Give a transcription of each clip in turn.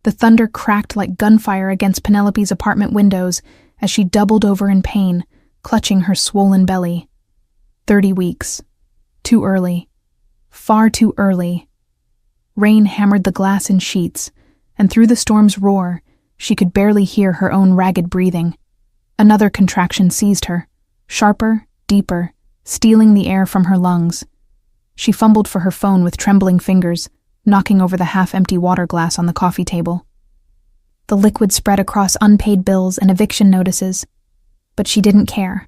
The thunder cracked like gunfire against Penelope's apartment windows as she doubled over in pain, clutching her swollen belly. 30 weeks. Too early. Far too early. Rain hammered the glass in sheets, and through the storm's roar, she could barely hear her own ragged breathing. Another contraction seized her, sharper, deeper, stealing the air from her lungs. She fumbled for her phone with trembling fingers, knocking over the half-empty water glass on the coffee table. The liquid spread across unpaid bills and eviction notices, but she didn't care.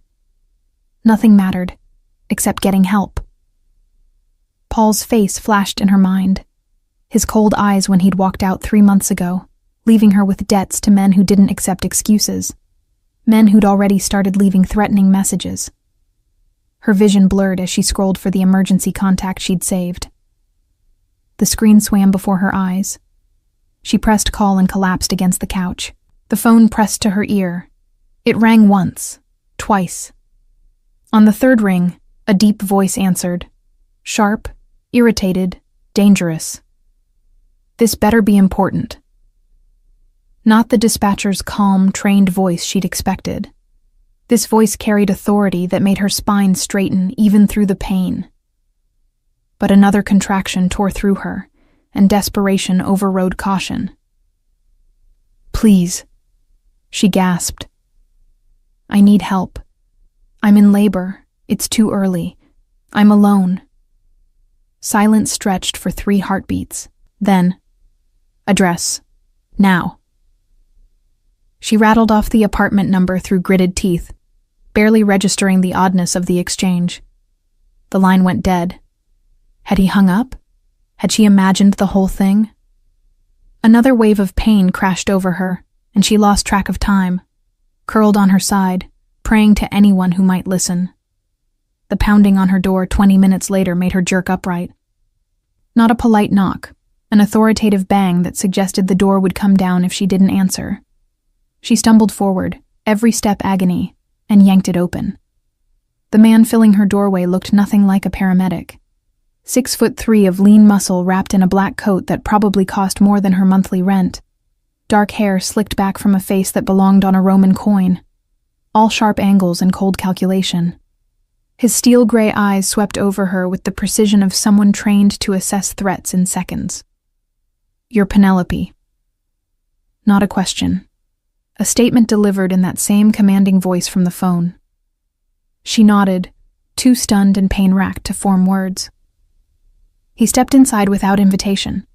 Nothing mattered, except getting help. Paul's face flashed in her mind, his cold eyes when he'd walked out 3 months ago, leaving her with debts to men who didn't accept excuses, men who'd already started leaving threatening messages. Her vision blurred as she scrolled for the emergency contact she'd saved. The screen swam before her eyes. She pressed call and collapsed against the couch. The phone pressed to her ear. It rang once, twice. On the third ring, a deep voice answered. Sharp, irritated, dangerous. This better be important. Not the dispatcher's calm, trained voice she'd expected. This voice carried authority that made her spine straighten even through the pain. But another contraction tore through her, and desperation overrode caution. Please, she gasped. I need help. I'm in labor. It's too early. I'm alone. Silence stretched for 3 heartbeats. Then, address. Now. She rattled off the apartment number through gritted teeth, barely registering the oddness of the exchange. The line went dead. Had he hung up? Had she imagined the whole thing? Another wave of pain crashed over her, and she lost track of time, curled on her side, praying to anyone who might listen. The pounding on her door 20 minutes later made her jerk upright. Not a polite knock, an authoritative bang that suggested the door would come down if she didn't answer. She stumbled forward, every step agony, and yanked it open. The man filling her doorway looked nothing like a paramedic. 6'3" of lean muscle wrapped in a black coat that probably cost more than her monthly rent. Dark hair slicked back from a face that belonged on a Roman coin. All sharp angles and cold calculation. His steel-gray eyes swept over her with the precision of someone trained to assess threats in seconds. You're Penelope. Not a question. A statement delivered in that same commanding voice from the phone. She nodded, too stunned and pain-racked to form words. He stepped inside without invitation,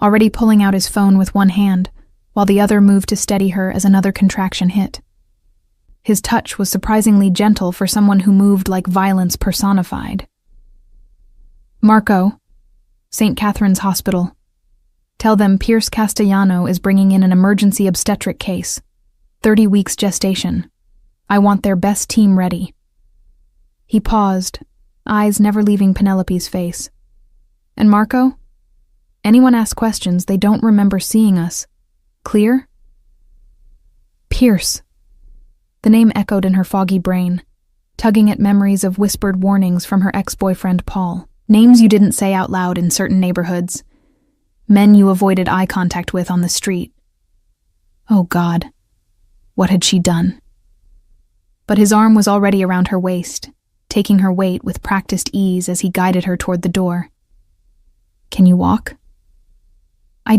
already pulling out his phone with one hand, while the other moved to steady her as another contraction hit. His touch was surprisingly gentle for someone who moved like violence personified. Marco, St. Catherine's Hospital. Tell them Pierce Castellano is bringing in an emergency obstetric case. 30 weeks gestation. I want their best team ready. He paused, eyes never leaving Penelope's face. And Marco? Anyone asks questions, they don't remember seeing us. Clear? Pierce. The name echoed in her foggy brain, tugging at memories of whispered warnings from her ex-boyfriend Paul. Names you didn't say out loud in certain neighborhoods. Men you avoided eye contact with on the street. Oh God, what had she done? But his arm was already around her waist, taking her weight with practiced ease as he guided her toward the door. Can you walk? I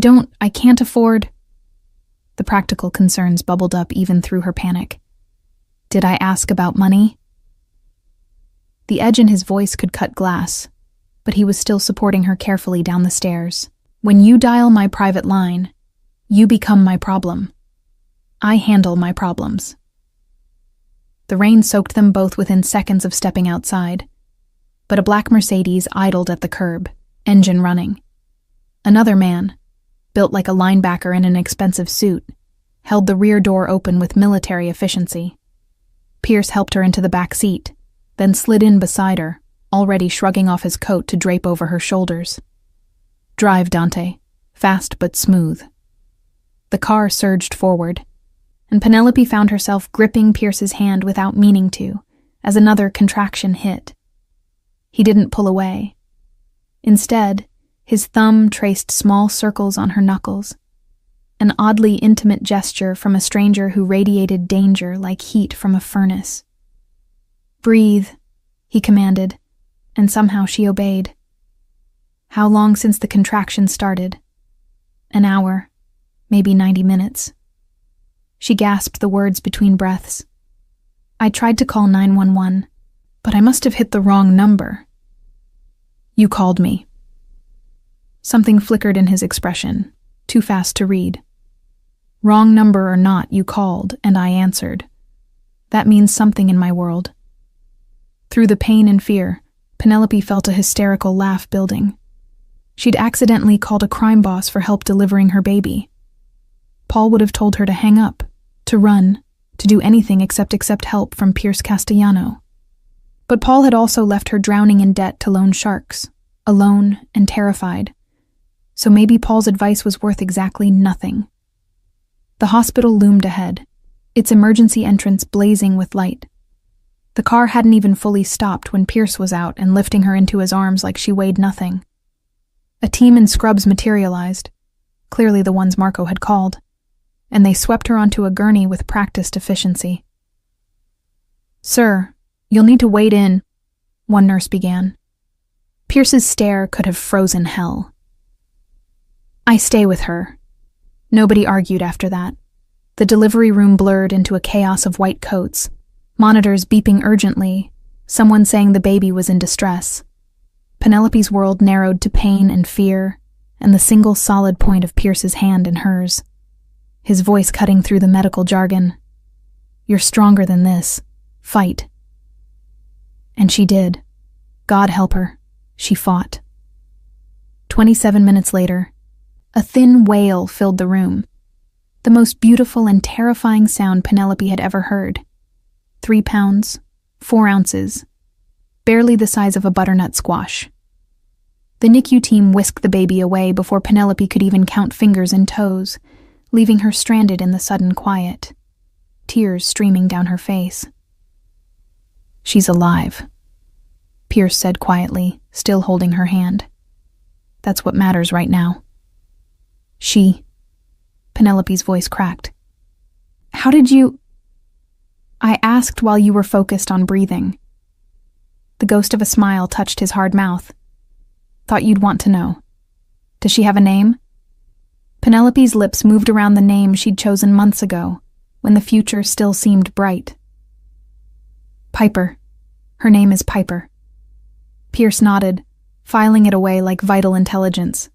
can't afford... The practical concerns bubbled up even through her panic. Did I ask about money? The edge in his voice could cut glass, but he was still supporting her carefully down the stairs. When you dial my private line, you become my problem. I handle my problems. The rain soaked them both within seconds of stepping outside, but a black Mercedes idled at the curb, engine running. Another man, built like a linebacker in an expensive suit, held the rear door open with military efficiency. Pierce helped her into the back seat, then slid in beside her, already shrugging off his coat to drape over her shoulders. Drive, Dante. Fast but smooth. The car surged forward, and Penelope found herself gripping Pierce's hand without meaning to, as another contraction hit. He didn't pull away. Instead, his thumb traced small circles on her knuckles, an oddly intimate gesture from a stranger who radiated danger like heat from a furnace. "Breathe," he commanded, and somehow she obeyed. How long since the contraction started? An hour, maybe 90 minutes. She gasped the words between breaths. "I tried to call 911, but I must have hit the wrong number." "You called me." Something flickered in his expression, too fast to read. "Wrong number or not, you called, and I answered. That means something in my world." Through the pain and fear, Penelope felt a hysterical laugh building. She'd accidentally called a crime boss for help delivering her baby. Paul would have told her to hang up, to run, to do anything except accept help from Pierce Castellano. But Paul had also left her drowning in debt to loan sharks, alone and terrified. So maybe Paul's advice was worth exactly nothing. The hospital loomed ahead, its emergency entrance blazing with light. The car hadn't even fully stopped when Pierce was out and lifting her into his arms like she weighed nothing. A team in scrubs materialized, clearly the ones Marco had called, and they swept her onto a gurney with practiced efficiency. "Sir, you'll need to wait in," one nurse began. Pierce's stare could have frozen hell. "I stay with her." Nobody argued after that. The delivery room blurred into a chaos of white coats, monitors beeping urgently, someone saying the baby was in distress. Penelope's world narrowed to pain and fear, and the single solid point of Pierce's hand in hers. His voice cutting through the medical jargon. "You're stronger than this. Fight." And she did. God help her. She fought. 27 minutes later, a thin wail filled the room. The most beautiful and terrifying sound Penelope had ever heard. 3 pounds, 4 ounces, barely the size of a butternut squash. The NICU team whisked the baby away before Penelope could even count fingers and toes, leaving her stranded in the sudden quiet, tears streaming down her face. "She's alive," Pierce said quietly, still holding her hand. "That's what matters right now." Penelope's voice cracked. "How did you—" "I asked while you were focused on breathing." The ghost of a smile touched his hard mouth. "Thought you'd want to know. Does she have a name?" Penelope's lips moved around the name she'd chosen months ago, when the future still seemed bright. "Piper. Her name is Piper." Pierce nodded, filing it away like vital intelligence.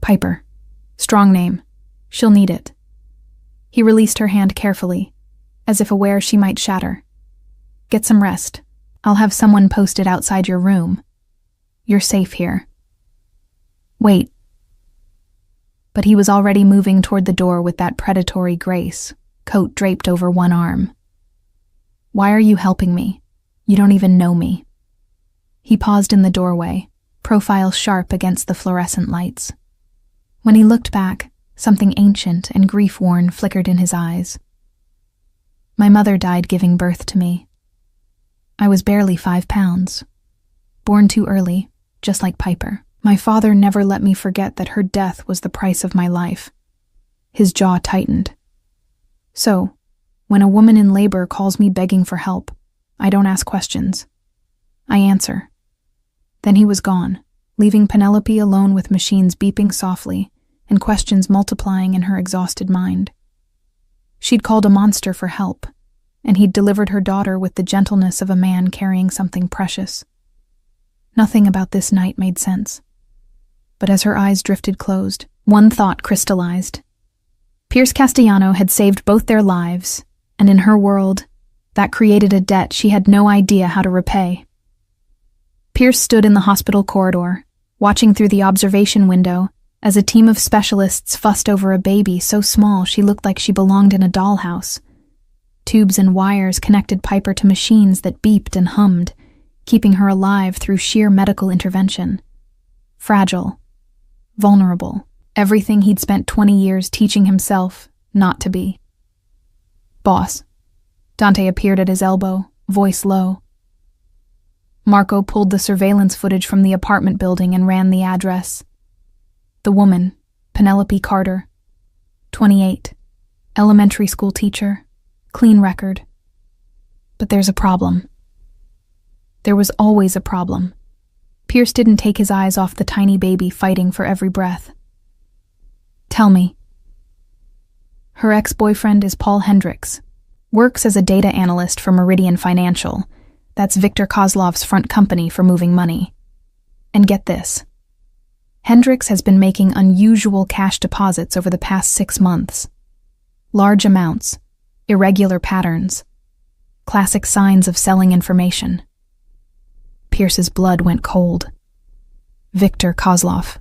"Piper. Strong name. She'll need it." He released her hand carefully, as if aware she might shatter. "Get some rest. I'll have someone posted outside your room. You're safe here." "Wait." But he was already moving toward the door with that predatory grace, coat draped over one arm. "Why are you helping me? You don't even know me." He paused in the doorway, profile sharp against the fluorescent lights. When he looked back, something ancient and grief-worn flickered in his eyes. "My mother died giving birth to me. I was barely 5 pounds. Born too early, just like Piper. My father never let me forget that her death was the price of my life." His jaw tightened. "So, when a woman in labor calls me begging for help, I don't ask questions. I answer." Then he was gone, leaving Penelope alone with machines beeping softly and questions multiplying in her exhausted mind. She'd called a monster for help, and he'd delivered her daughter with the gentleness of a man carrying something precious. Nothing about this night made sense. But as her eyes drifted closed, one thought crystallized. Pierce Castellano had saved both their lives, and in her world, that created a debt she had no idea how to repay. Pierce stood in the hospital corridor, watching through the observation window as a team of specialists fussed over a baby so small she looked like she belonged in a dollhouse. Tubes and wires connected Piper to machines that beeped and hummed, keeping her alive through sheer medical intervention. Fragile, vulnerable, everything he'd spent 20 years teaching himself not to be. "Boss." Dante appeared at his elbow, voice low. Marco pulled the surveillance footage from the apartment building and ran the address. The woman, Penelope Carter, 28. Elementary school teacher. Clean record. But there's a problem. There was always a problem. Pierce didn't take his eyes off the tiny baby fighting for every breath. Tell me. Her ex-boyfriend is Paul Hendricks. Works as a data analyst for Meridian Financial. That's Viktor Kozlov's front company for moving money. And get this. Hendricks has been making unusual cash deposits over the past 6 months. Large amounts, irregular patterns, classic signs of selling information. Pierce's blood went cold. Viktor Kozlov.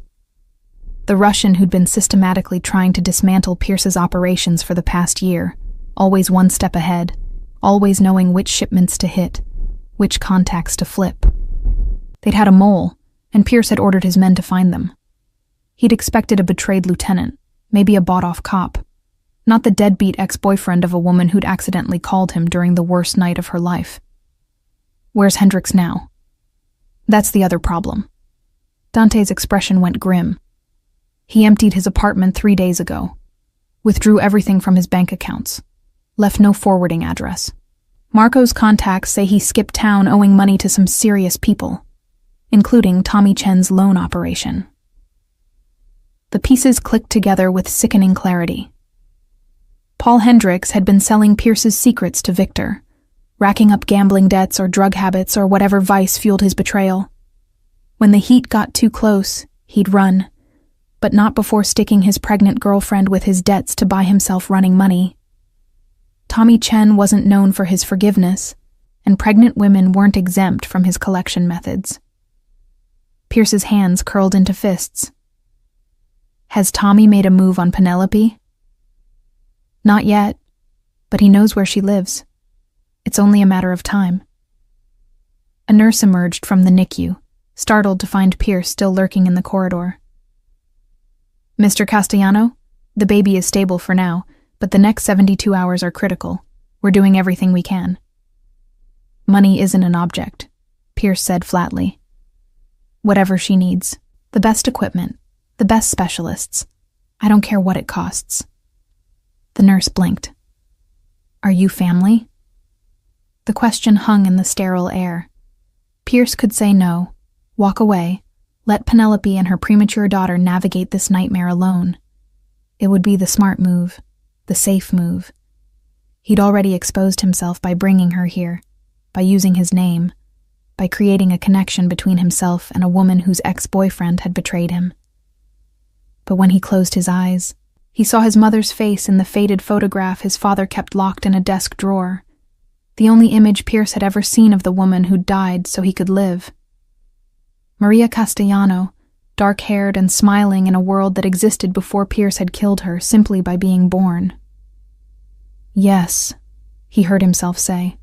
The Russian who'd been systematically trying to dismantle Pierce's operations for the past year, always one step ahead, always knowing which shipments to hit, which contacts to flip. They'd had a mole, and Pierce had ordered his men to find them. He'd expected a betrayed lieutenant, maybe a bought-off cop, not the deadbeat ex-boyfriend of a woman who'd accidentally called him during the worst night of her life. Where's Hendricks now? That's the other problem. Dante's expression went grim. He emptied his apartment 3 days ago, withdrew everything from his bank accounts, left no forwarding address. Marco's contacts say he skipped town owing money to some serious people, including Tommy Chen's loan operation. The pieces clicked together with sickening clarity. Paul Hendricks had been selling Pierce's secrets to Viktor, racking up gambling debts or drug habits or whatever vice fueled his betrayal. When the heat got too close, he'd run, but not before sticking his pregnant girlfriend with his debts to buy himself running money. Tommy Chen wasn't known for his forgiveness, and pregnant women weren't exempt from his collection methods. Pierce's hands curled into fists. Has Tommy made a move on Penelope? Not yet, but he knows where she lives. It's only a matter of time. A nurse emerged from the NICU, startled to find Pierce still lurking in the corridor. Mr. Castellano, the baby is stable for now, but the next 72 hours are critical. We're doing everything we can. Money isn't an object, Pierce said flatly. Whatever she needs. The best equipment. The best specialists. I don't care what it costs. The nurse blinked. Are you family? The question hung in the sterile air. Pierce could say no, walk away, let Penelope and her premature daughter navigate this nightmare alone. It would be the smart move, the safe move. He'd already exposed himself by bringing her here, by using his name, by creating a connection between himself and a woman whose ex-boyfriend had betrayed him. But when he closed his eyes, he saw his mother's face in the faded photograph his father kept locked in a desk drawer, the only image Pierce had ever seen of the woman who'd died so he could live. Maria Castellano, dark-haired and smiling in a world that existed before Pierce had killed her simply by being born. Yes, he heard himself say.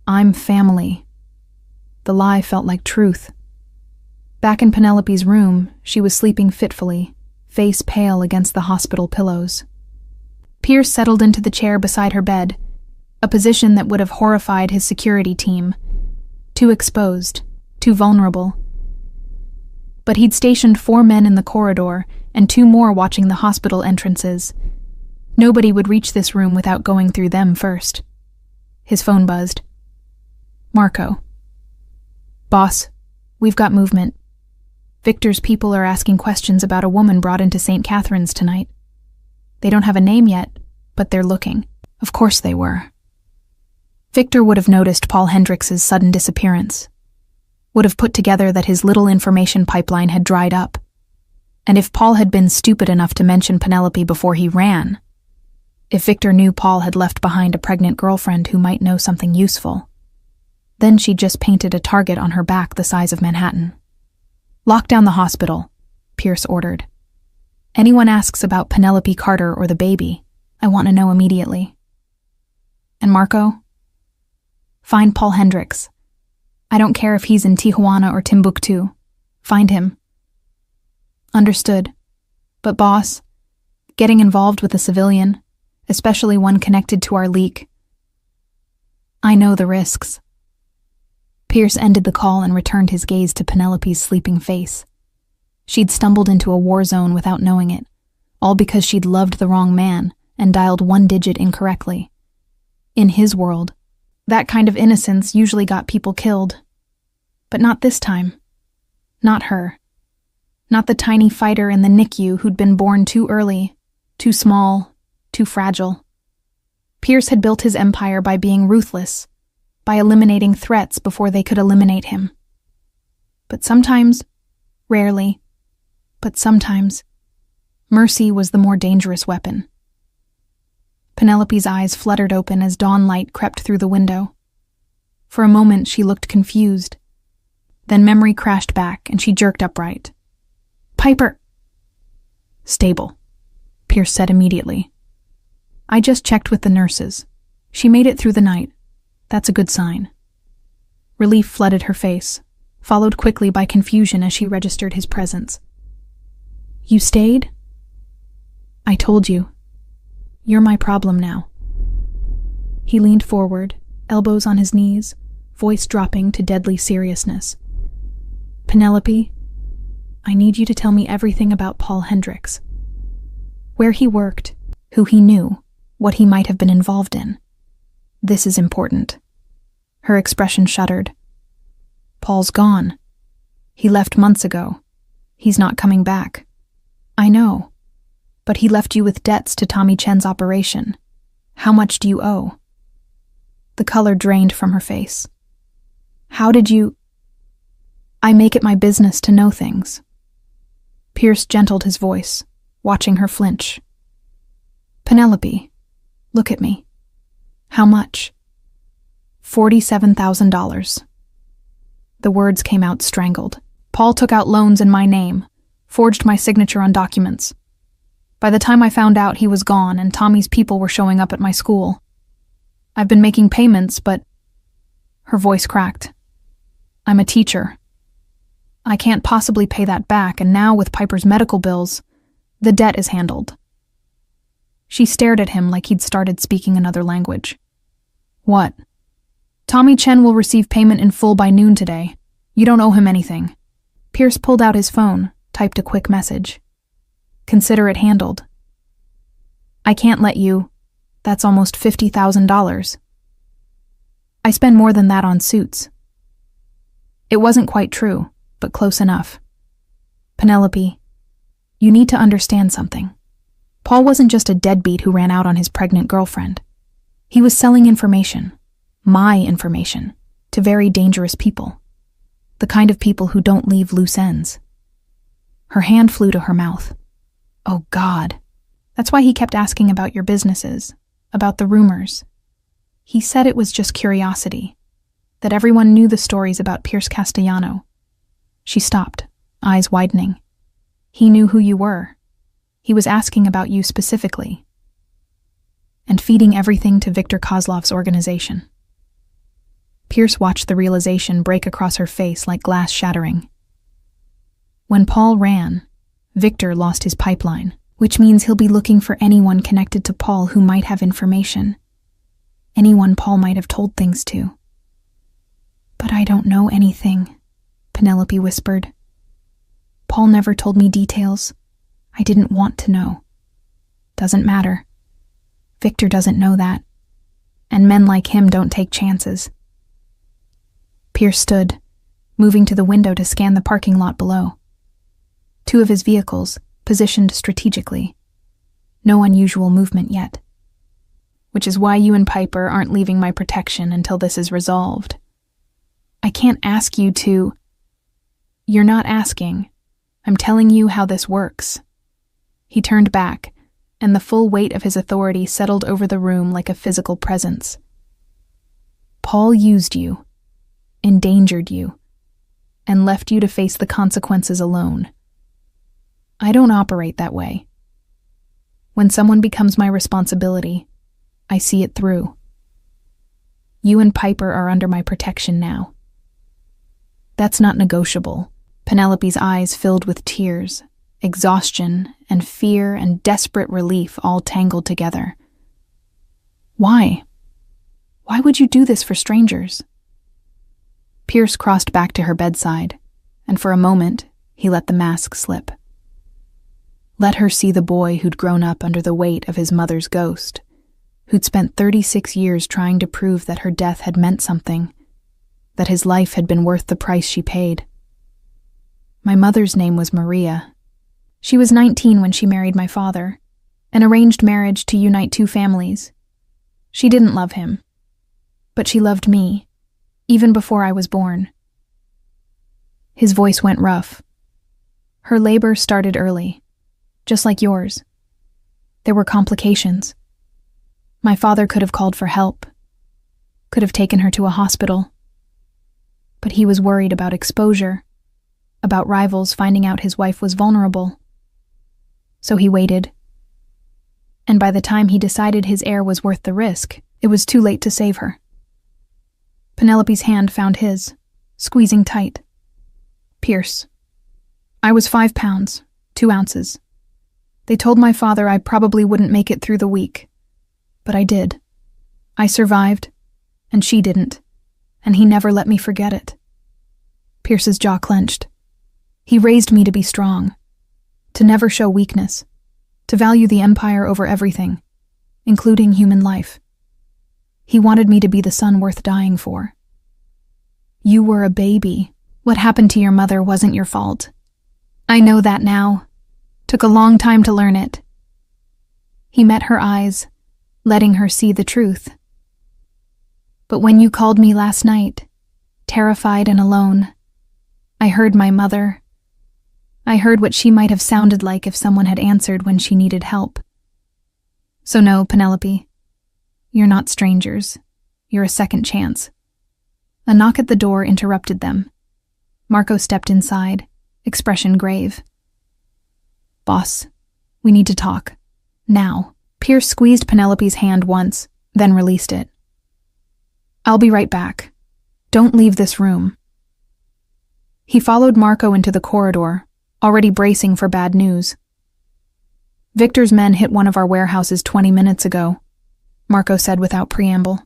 I'm family. The lie felt like truth. Back in Penelope's room, she was sleeping fitfully, face pale against the hospital pillows. Pierce settled into the chair beside her bed, a position that would have horrified his security team. Too exposed, too vulnerable. But he'd stationed 4 men in the corridor and 2 more watching the hospital entrances. Nobody would reach this room without going through them first. His phone buzzed. Marco. Boss, we've got movement. Viktor's people are asking questions about a woman brought into St. Catherine's tonight. They don't have a name yet, but they're looking. Of course they were. Viktor would have noticed Paul Hendricks' sudden disappearance, would have put together that his little information pipeline had dried up. And if Paul had been stupid enough to mention Penelope before he ran, if Viktor knew Paul had left behind a pregnant girlfriend who might know something useful, then she'd just painted a target on her back the size of Manhattan. Lock down the hospital, Pierce ordered. Anyone asks about Penelope Carter or the baby, I want to know immediately. And Marco? Find Paul Hendricks. I don't care if he's in Tijuana or Timbuktu. Find him. Understood. But boss, getting involved with a civilian, especially one connected to our leak. I know the risks. Pierce ended the call and returned his gaze to Penelope's sleeping face. She'd stumbled into a war zone without knowing it, all because she'd loved the wrong man and dialed one digit incorrectly. In his world, that kind of innocence usually got people killed. But not this time. Not her. Not the tiny fighter in the NICU who'd been born too early, too small, too fragile. Pierce had built his empire by being ruthless, by eliminating threats before they could eliminate him. But sometimes, rarely, but sometimes, mercy was the more dangerous weapon. Penelope's eyes fluttered open as dawn light crept through the window. For a moment she looked confused. Then memory crashed back and she jerked upright. "Piper!" "Stable," Pierce said immediately. "I just checked with the nurses. She made it through the night. That's a good sign." Relief flooded her face, followed quickly by confusion as she registered his presence. "You stayed?" "I told you. You're my problem now." He leaned forward, elbows on his knees, voice dropping to deadly seriousness. "Penelope, I need you to tell me everything about Paul Hendricks. Where he worked, who he knew, what he might have been involved in. This is important." Her expression shuddered. "Paul's gone. He left months ago. He's not coming back." "I know. But he left you with debts to Tommy Chen's operation. How much do you owe?" The color drained from her face. "How did you—" "I make it my business to know things." Pierce gentled his voice, watching her flinch. "Penelope, look at me. How much?" $47,000. The words came out strangled. "Paul took out loans in my name, forged my signature on documents. By the time I found out, he was gone and Tommy's people were showing up at my school. I've been making payments, but—" Her voice cracked. "I'm a teacher. I can't possibly pay that back, and now with Piper's medical bills, the debt is handled." She stared at him like he'd started speaking another language. "What?" "Tommy Chen will receive payment in full by noon today. You don't owe him anything." Pierce pulled out his phone, typed a quick message. "Consider it handled." "I can't let you. That's almost $50,000. I spend more than that on suits." It wasn't quite true, but close enough. "Penelope, you need to understand something. Paul wasn't just a deadbeat who ran out on his pregnant girlfriend. He was selling information, my information, to very dangerous people. The kind of people who don't leave loose ends." Her hand flew to her mouth. "Oh God. That's why he kept asking about your businesses, about the rumors. He said it was just curiosity, that everyone knew the stories about Pierce Castellano." She stopped, eyes widening. "He knew who you were. He was asking about you specifically. And feeding everything to Victor Kozlov's organization." Pierce watched the realization break across her face like glass shattering. When Paul ran, Victor lost his pipeline, which means he'll be looking for anyone connected to Paul who might have information. Anyone Paul might have told things to. "But I don't know anything," Penelope whispered. "Paul never told me details. I didn't want to know. Doesn't matter. Victor doesn't know that. And men like him don't take chances." Pierce stood, moving to the window to scan the parking lot below. 2 of his vehicles, positioned strategically. No unusual movement yet. "Which is why you and Piper aren't leaving my protection until this is resolved. I can't ask you to—" "You're not asking. I'm telling you how this works." He turned back, and the full weight of his authority settled over the room like a physical presence. "Paul used you, endangered you, and left you to face the consequences alone. I don't operate that way. When someone becomes my responsibility, I see it through. You and Piper are under my protection now. That's not negotiable." Penelope's eyes filled with tears, exhaustion and fear and desperate relief all tangled together. "Why? Why would you do this for strangers?" Pierce crossed back to her bedside, and for a moment, he let the mask slip. Let her see the boy who'd grown up under the weight of his mother's ghost, who'd spent 36 years trying to prove that her death had meant something, that his life had been worth the price she paid. My mother's name was Maria. She was 19 when she married my father, an arranged marriage to unite two families. She didn't love him, but she loved me, even before I was born. His voice went rough. Her labor started early, just like yours. There were complications. My father could have called for help, could have taken her to a hospital, but he was worried about exposure, about rivals finding out his wife was vulnerable. So he waited. And by the time he decided his heir was worth the risk, it was too late to save her. Penelope's hand found his, squeezing tight. Pierce. I was 5 pounds, 2 ounces. They told my father I probably wouldn't make it through the week, but I did. I survived, and she didn't, and he never let me forget it. Pierce's jaw clenched. He raised me to be strong, to never show weakness, to value the empire over everything, including human life. He wanted me to be the son worth dying for. You were a baby. What happened to your mother wasn't your fault. I know that now. Took a long time to learn it. He met her eyes, letting her see the truth. But when you called me last night, terrified and alone, I heard my mother. I heard what she might have sounded like if someone had answered when she needed help. So no, Penelope, you're not strangers. You're a second chance. A knock at the door interrupted them. Marco stepped inside, expression grave. Boss, we need to talk. Now. Pierce squeezed Penelope's hand once, then released it. I'll be right back. Don't leave this room. He followed Marco into the corridor, already bracing for bad news. Victor's men hit one of our warehouses 20 minutes ago, Marco said without preamble.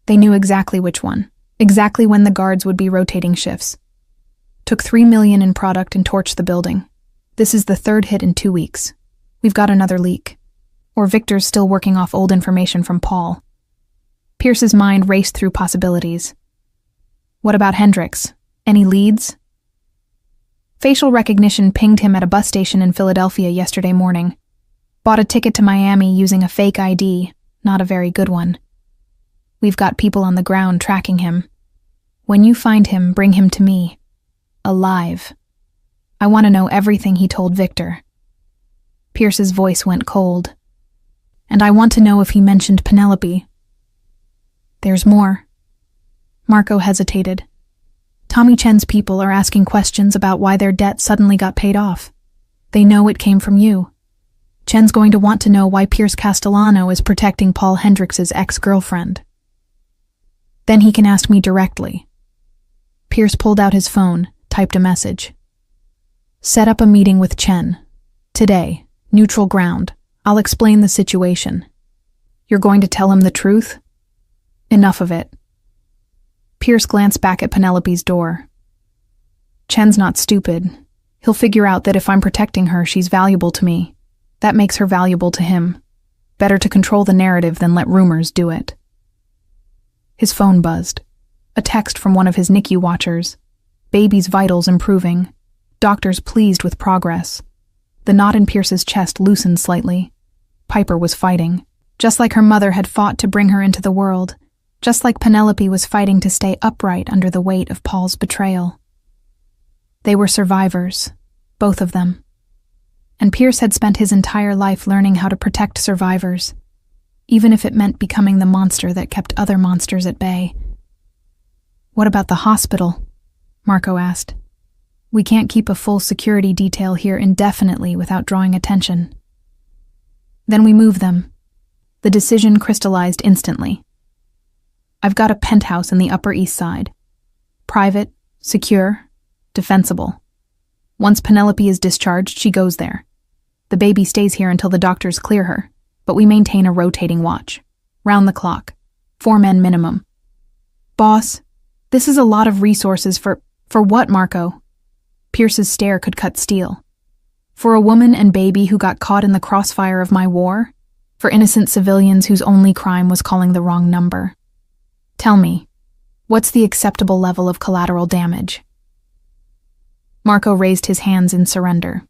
They knew exactly which one, exactly when the guards would be rotating shifts. Took $3 million in product and torched the building. This is the 3rd hit in 2 weeks. We've got another leak. Or Victor's still working off old information from Paul. Pierce's mind raced through possibilities. What about Hendricks? Any leads? Facial recognition pinged him at a bus station in Philadelphia yesterday morning. Bought a ticket to Miami using a fake ID, not a very good one. We've got people on the ground tracking him. When you find him, bring him to me. Alive. I want to know everything he told Victor. Pierce's voice went cold. And I want to know if he mentioned Penelope. There's more. Marco hesitated. Tommy Chen's people are asking questions about why their debt suddenly got paid off. They know it came from you. Chen's going to want to know why Pierce Castellano is protecting Paul Hendricks' ex-girlfriend. Then he can ask me directly. Pierce pulled out his phone, typed a message. Set up a meeting with Chen. Today, neutral ground. I'll explain the situation. You're going to tell him the truth? Enough of it. Pierce glanced back at Penelope's door. Chen's not stupid. He'll figure out that if I'm protecting her, she's valuable to me. That makes her valuable to him. Better to control the narrative than let rumors do it. His phone buzzed. A text from one of his NICU watchers. Baby's vitals improving. Doctors pleased with progress. The knot in Pierce's chest loosened slightly. Piper was fighting. Just like her mother had fought to bring her into the world. Just like Penelope was fighting to stay upright under the weight of Paul's betrayal. They were survivors, both of them. And Pierce had spent his entire life learning how to protect survivors, even if it meant becoming the monster that kept other monsters at bay. What about the hospital? Marco asked. We can't keep a full security detail here indefinitely without drawing attention. Then we move them. The decision crystallized instantly. I've got a penthouse in the Upper East Side. Private, secure, defensible. Once Penelope is discharged, she goes there. The baby stays here until the doctors clear her, but we maintain a rotating watch. Round the clock. 4 men minimum. Boss, this is a lot of resources for what, Marco? Pierce's stare could cut steel. For a woman and baby who got caught in the crossfire of my war? For innocent civilians whose only crime was calling the wrong number? Tell me, what's the acceptable level of collateral damage? Marco raised his hands in surrender.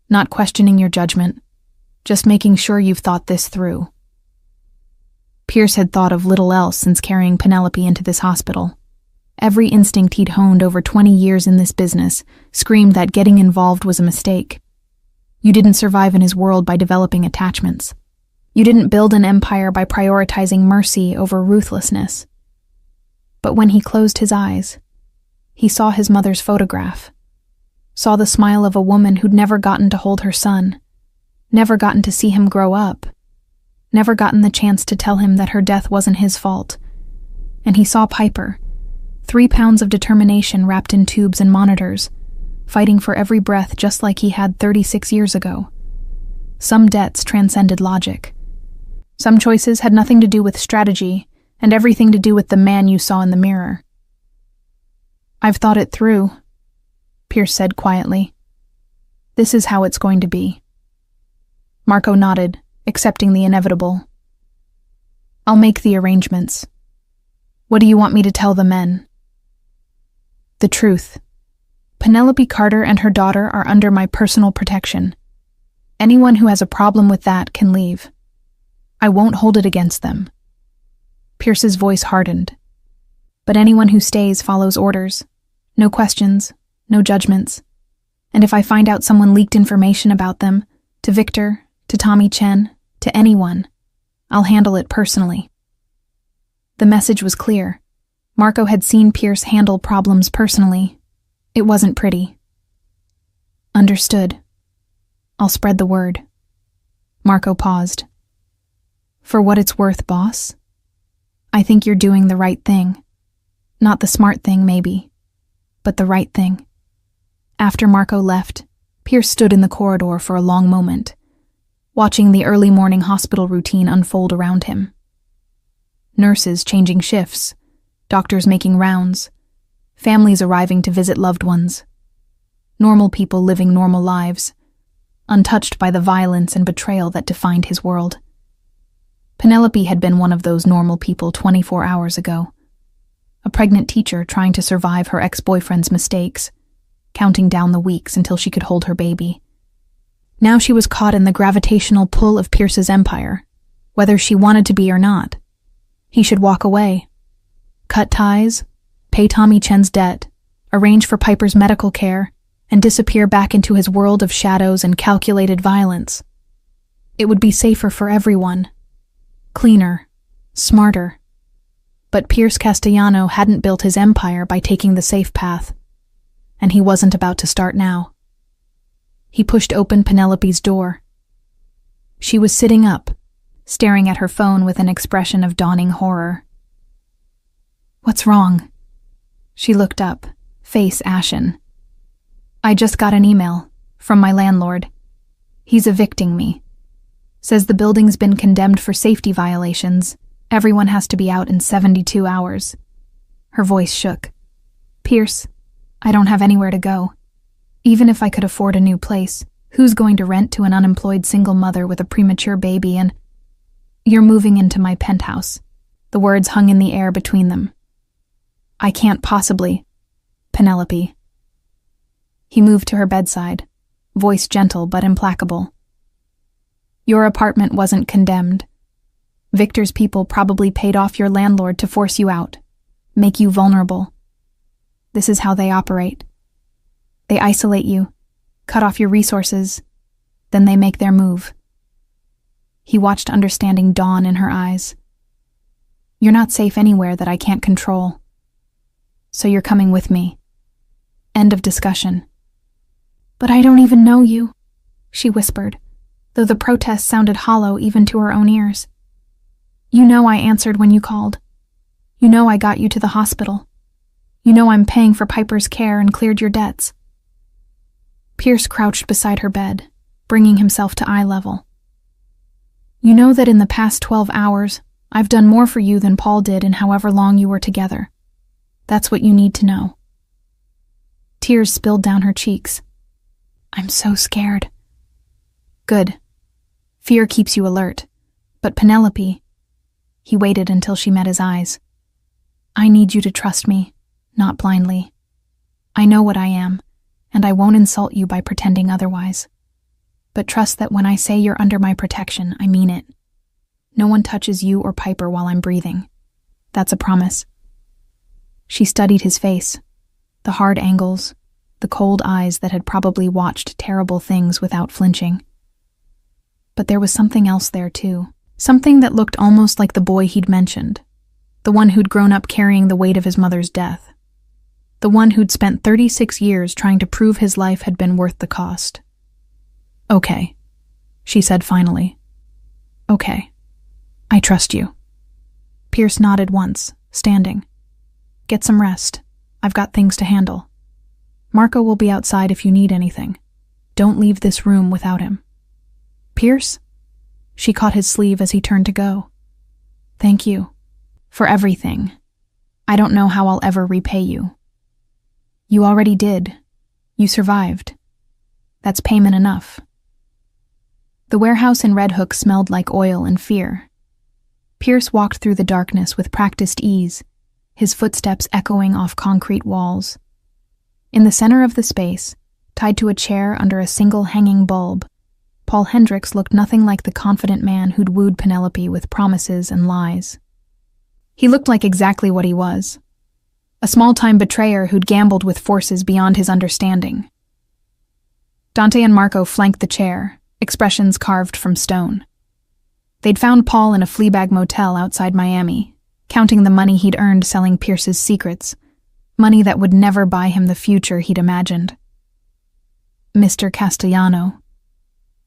Not questioning your judgment, just making sure you've thought this through. Pierce had thought of little else since carrying Penelope into this hospital. Every instinct he'd honed over 20 years in this business screamed that getting involved was a mistake. You didn't survive in his world by developing attachments. You didn't build an empire by prioritizing mercy over ruthlessness. But when he closed his eyes, he saw his mother's photograph, saw the smile of a woman who'd never gotten to hold her son, never gotten to see him grow up, never gotten the chance to tell him that her death wasn't his fault. And he saw Piper, 3 pounds of determination wrapped in tubes and monitors, fighting for every breath just like he had 36 years ago. Some debts transcended logic. Some choices had nothing to do with strategy and everything to do with the man you saw in the mirror. I've thought it through, Pierce said quietly. This is how it's going to be. Marco nodded, accepting the inevitable. I'll make the arrangements. What do you want me to tell the men? The truth. Penelope Carter and her daughter are under my personal protection. Anyone who has a problem with that can leave. I won't hold it against them. Pierce's voice hardened. But anyone who stays follows orders. No questions, no judgments. And if I find out someone leaked information about them, to Victor, to Tommy Chen, to anyone, I'll handle it personally. The message was clear. Marco had seen Pierce handle problems personally. It wasn't pretty. Understood. I'll spread the word. Marco paused. For what it's worth, boss, I think you're doing the right thing. Not the smart thing, maybe, but the right thing. After Marco left, Pierce stood in the corridor for a long moment, watching the early morning hospital routine unfold around him. Nurses changing shifts, doctors making rounds, families arriving to visit loved ones. Normal people living normal lives, untouched by the violence and betrayal that defined his world. Penelope had been one of those normal people 24 hours ago. A pregnant teacher trying to survive her ex-boyfriend's mistakes, counting down the weeks until she could hold her baby. Now she was caught in the gravitational pull of Pierce's empire, whether she wanted to be or not. He should walk away. Cut ties, pay Tommy Chen's debt, arrange for Piper's medical care, and disappear back into his world of shadows and calculated violence. It would be safer for everyone. Cleaner, smarter. But Pierce Castellano hadn't built his empire by taking the safe path, and he wasn't about to start now. He pushed open Penelope's door. She was sitting up, staring at her phone with an expression of dawning horror. What's wrong? She looked up, face ashen. I just got an email from my landlord. He's evicting me. Says the building's been condemned for safety violations. Everyone has to be out in 72 hours. Her voice shook. Pierce, I don't have anywhere to go. Even if I could afford a new place, who's going to rent to an unemployed single mother with a premature baby and... You're moving into my penthouse. The words hung in the air between them. I can't possibly. Penelope. He moved to her bedside, voice gentle but implacable. Your apartment wasn't condemned. Victor's people probably paid off your landlord to force you out, make you vulnerable. This is how they operate. They isolate you, cut off your resources, then they make their move. He watched understanding dawn in her eyes. You're not safe anywhere that I can't control. So you're coming with me. End of discussion. But I don't even know you, she whispered, though the protest sounded hollow even to her own ears. You know I answered when you called. You know I got you to the hospital. You know I'm paying for Piper's care and cleared your debts. Pierce crouched beside her bed, bringing himself to eye level. You know that in the past 12 hours, I've done more for you than Paul did in however long you were together. That's what you need to know. Tears spilled down her cheeks. I'm so scared. Good. Fear keeps you alert. But Penelope... He waited until she met his eyes. I need you to trust me, not blindly. I know what I am, and I won't insult you by pretending otherwise. But trust that when I say you're under my protection, I mean it. No one touches you or Piper while I'm breathing. That's a promise. She studied his face, the hard angles, the cold eyes that had probably watched terrible things without flinching. But there was something else there too, something that looked almost like the boy he'd mentioned, the one who'd grown up carrying the weight of his mother's death, the one who'd spent 36 years trying to prove his life had been worth the cost. Okay, she said finally. Okay, I trust you. Pierce nodded once, standing. Get some rest. I've got things to handle. Marco will be outside if you need anything. Don't leave this room without him. Pierce? She caught his sleeve as he turned to go. Thank you. For everything. I don't know how I'll ever repay you. You already did. You survived. That's payment enough. The warehouse in Red Hook smelled like oil and fear. Pierce walked through the darkness with practiced ease, his footsteps echoing off concrete walls. In the center of the space, tied to a chair under a single hanging bulb, Paul Hendricks looked nothing like the confident man who'd wooed Penelope with promises and lies. He looked like exactly what he was, a small-time betrayer who'd gambled with forces beyond his understanding. Dante and Marco flanked the chair, expressions carved from stone. They'd found Paul in a Fleabag motel outside Miami, counting the money he'd earned selling Pierce's secrets, money that would never buy him the future he'd imagined. Mr. Castellano.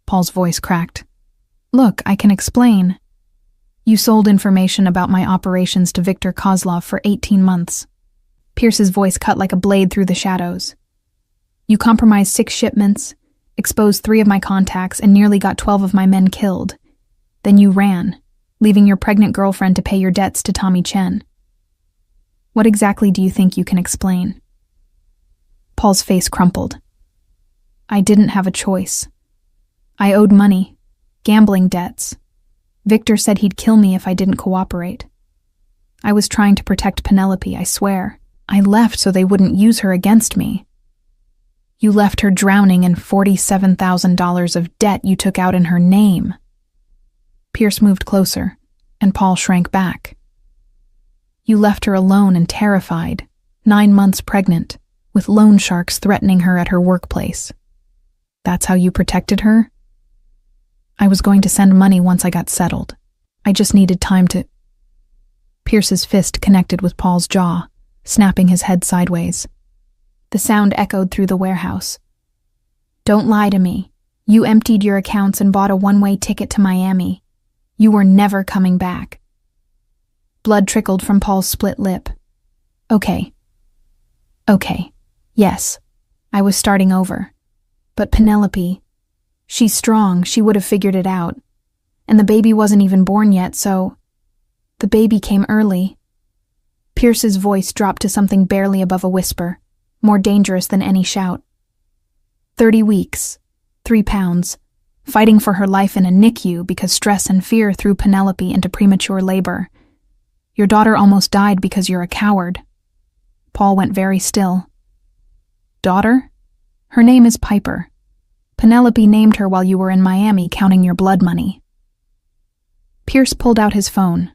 Paul's voice cracked. Look, I can explain. You sold information about my operations to Viktor Kozlov for 18 months. Pierce's voice cut like a blade through the shadows. You compromised 6 shipments, exposed 3 of my contacts, and nearly got 12 of my men killed. Then you ran, leaving your pregnant girlfriend to pay your debts to Tommy Chen. What exactly do you think you can explain? Paul's face crumpled. I didn't have a choice. I owed money, gambling debts. Viktor said he'd kill me if I didn't cooperate. I was trying to protect Penelope, I swear. I left so they wouldn't use her against me. You left her drowning in $47,000 of debt you took out in her name. Pierce moved closer, and Paul shrank back. You left her alone and terrified, 9 months pregnant, with loan sharks threatening her at her workplace. That's how you protected her? I was going to send money once I got settled. I just needed time to... Pierce's fist connected with Paul's jaw, snapping his head sideways. The sound echoed through the warehouse. Don't lie to me. You emptied your accounts and bought a one-way ticket to Miami. You were never coming back. Blood trickled from Paul's split lip. Okay. Yes. I was starting over. But Penelope... She's strong, she would have figured it out. And the baby wasn't even born yet, so... The baby came early. Pierce's voice dropped to something barely above a whisper, more dangerous than any shout. 30 weeks, 3 pounds, fighting for her life in a NICU because stress and fear threw Penelope into premature labor. Your daughter almost died because you're a coward. Paul went very still. Daughter? Her name is Piper. Penelope named her while you were in Miami counting your blood money. Pierce pulled out his phone,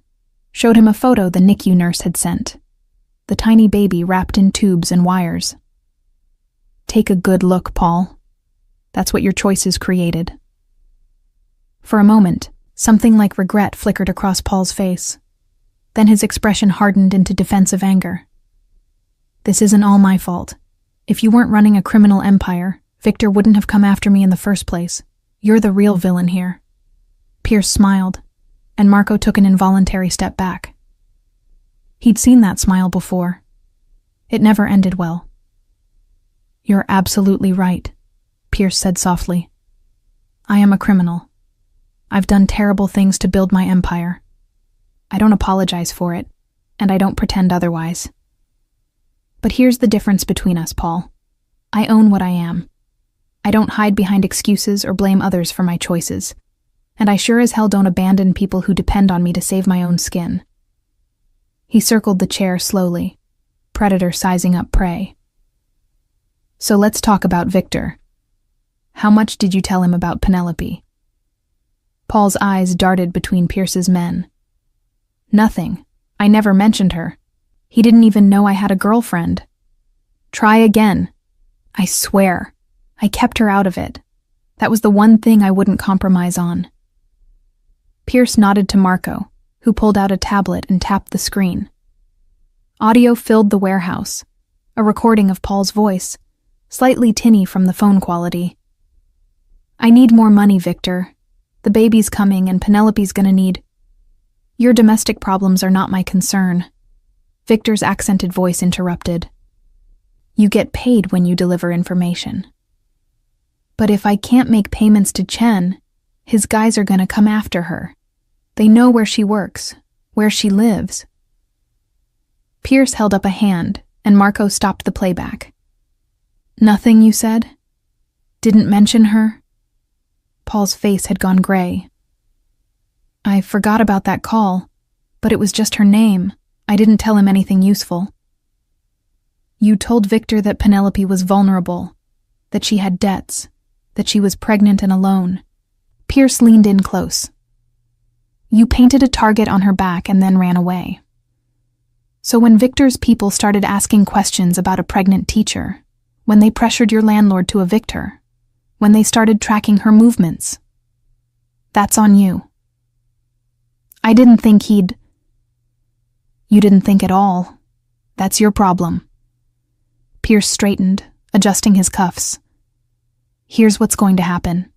showed him a photo the NICU nurse had sent. The tiny baby wrapped in tubes and wires. Take a good look, Paul. That's what your choices created. For a moment, something like regret flickered across Paul's face. Then his expression hardened into defensive anger. This isn't all my fault. If you weren't running a criminal empire, Viktor wouldn't have come after me in the first place. You're the real villain here. Pierce smiled, and Marco took an involuntary step back. He'd seen that smile before. It never ended well. You're absolutely right, Pierce said softly. I am a criminal. I've done terrible things to build my empire. I don't apologize for it, and I don't pretend otherwise. But here's the difference between us, Paul. I own what I am. I don't hide behind excuses or blame others for my choices. And I sure as hell don't abandon people who depend on me to save my own skin. He circled the chair slowly, predator sizing up prey. So let's talk about Victor. How much did you tell him about Penelope? Paul's eyes darted between Pierce's men. Nothing. I never mentioned her. He didn't even know I had a girlfriend. Try again. I swear. I kept her out of it. That was the one thing I wouldn't compromise on. Pierce nodded to Marco, who pulled out a tablet and tapped the screen. Audio filled the warehouse, a recording of Paul's voice, slightly tinny from the phone quality. I need more money, Victor. The baby's coming and Penelope's gonna need... Your domestic problems are not my concern. Victor's accented voice interrupted. You get paid when you deliver information. But if I can't make payments to Chen, his guys are gonna come after her. They know where she works, where she lives. Pierce held up a hand, and Marco stopped the playback. Nothing, you said? Didn't mention her? Paul's face had gone gray. I forgot about that call, but it was just her name. I didn't tell him anything useful. You told Victor that Penelope was vulnerable, that she had debts, that she was pregnant and alone. Pierce leaned in close. You painted a target on her back and then ran away. So when Victor's people started asking questions about a pregnant teacher, when they pressured your landlord to evict her, when they started tracking her movements, that's on you. I didn't think he'd... You didn't think at all. That's your problem. Pierce straightened, adjusting his cuffs. Here's what's going to happen.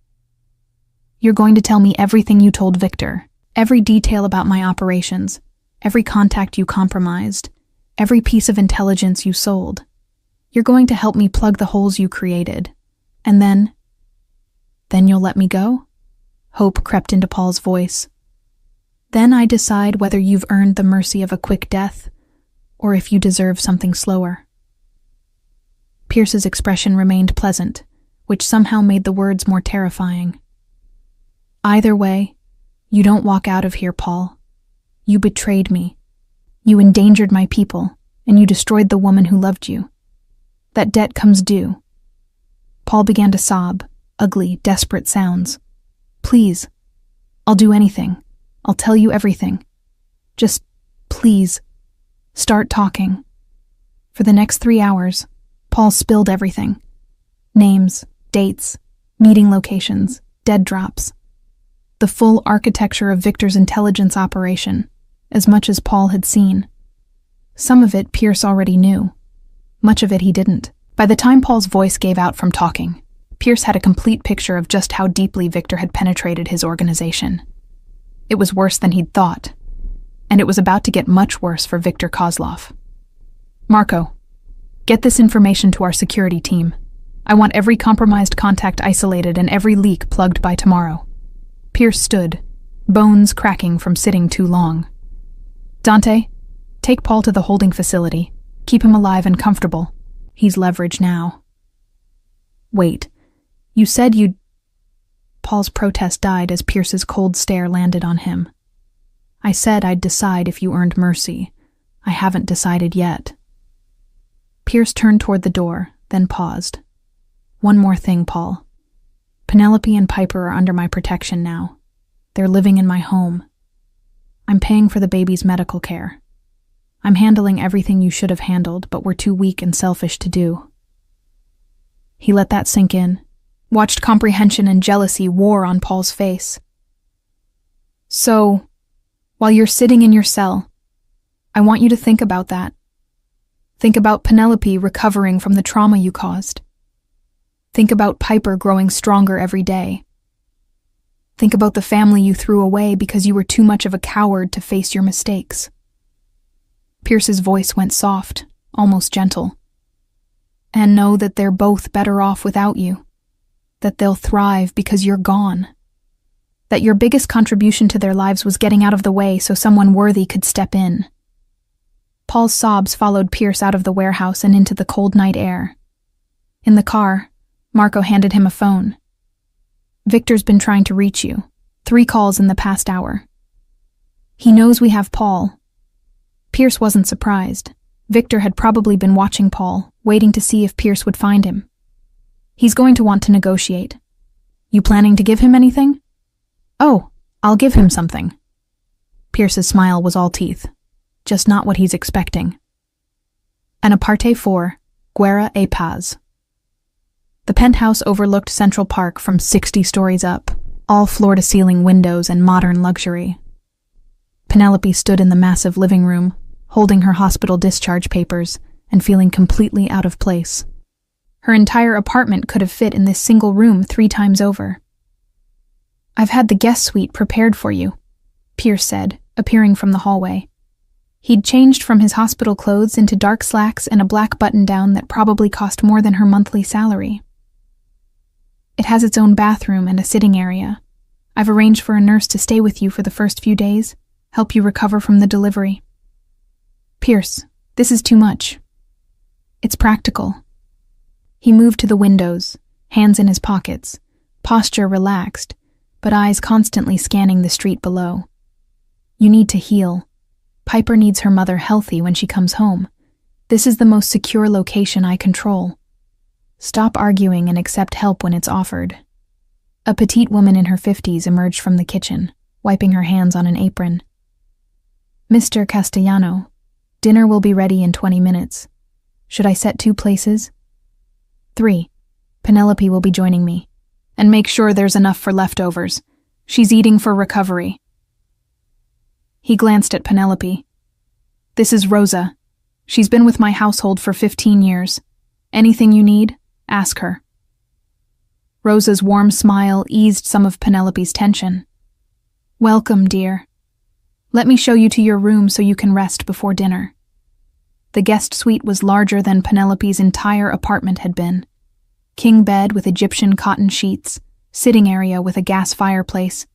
You're going to tell me everything you told Victor, every detail about my operations, every contact you compromised, every piece of intelligence you sold. You're going to help me plug the holes you created. And then you'll let me go? Hope crept into Paul's voice. Then I decide whether you've earned the mercy of a quick death, or if you deserve something slower. Pierce's expression remained pleasant, which somehow made the words more terrifying. Either way, you don't walk out of here, Paul. You betrayed me. You endangered my people, and you destroyed the woman who loved you. That debt comes due. Paul began to sob, ugly, desperate sounds. Please, I'll do anything. I'll tell you everything. Just, please, start talking. For the next 3 hours, Paul spilled everything. Names, dates, meeting locations, dead drops. The full architecture of Victor's intelligence operation, as much as Paul had seen. Some of it Pierce already knew. Much of it he didn't. By the time Paul's voice gave out from talking, Pierce had a complete picture of just how deeply Victor had penetrated his organization. It was worse than he'd thought, and it was about to get much worse for Victor Kozlov. Marco, get this information to our security team. I want every compromised contact isolated and every leak plugged by tomorrow. Pierce stood, bones cracking from sitting too long. Dante, take Paul to the holding facility. Keep him alive and comfortable. He's leverage now. Wait, you said you'd... Paul's protest died as Pierce's cold stare landed on him. I said I'd decide if you earned mercy. I haven't decided yet. Pierce turned toward the door, then paused. One more thing, Paul. Penelope and Piper are under my protection now. They're living in my home. I'm paying for the baby's medical care. I'm handling everything you should have handled, but were too weak and selfish to do. He let that sink in, watched comprehension and jealousy war on Paul's face. So, while you're sitting in your cell, I want you to think about that. Think about Penelope recovering from the trauma you caused. Think about Piper growing stronger every day. Think about the family you threw away because you were too much of a coward to face your mistakes. Pierce's voice went soft, almost gentle. And know that they're both better off without you. That they'll thrive because you're gone. That your biggest contribution to their lives was getting out of the way so someone worthy could step in. Paul's sobs followed Pierce out of the warehouse and into the cold night air. In the car, Marco handed him a phone. Victor's been trying to reach you. 3 calls in the past hour. He knows we have Paul. Pierce wasn't surprised. Victor had probably been watching Paul, waiting to see if Pierce would find him. He's going to want to negotiate. You planning to give him anything? Oh, I'll give him something. Pierce's smile was all teeth. Just not what he's expecting. An aparte 4, Guerra e Paz. The penthouse overlooked Central Park from 60 stories up, all floor-to-ceiling windows and modern luxury. Penelope stood in the massive living room, holding her hospital discharge papers and feeling completely out of place. Her entire apartment could have fit in this single room 3 times over. I've had the guest suite prepared for you, Pierce said, appearing from the hallway. He'd changed from his hospital clothes into dark slacks and a black button-down that probably cost more than her monthly salary. It has its own bathroom and a sitting area. I've arranged for a nurse to stay with you for the first few days, help you recover from the delivery. Pierce, this is too much. It's practical. He moved to the windows, hands in his pockets, posture relaxed, but eyes constantly scanning the street below. You need to heal. Piper needs her mother healthy when she comes home. This is the most secure location I control. Stop arguing and accept help when it's offered. A petite woman in her 50s emerged from the kitchen, wiping her hands on an apron. Mr. Castellano, dinner will be ready in 20 minutes. Should I set 2 places? 3. Penelope will be joining me. And make sure there's enough for leftovers. She's eating for recovery. He glanced at Penelope. This is Rosa. She's been with my household for 15 years. Anything you need, ask her. Rosa's warm smile eased some of Penelope's tension. Welcome, dear. Let me show you to your room so you can rest before dinner. The guest suite was larger than Penelope's entire apartment had been. King bed with Egyptian cotton sheets, sitting area with a gas fireplace,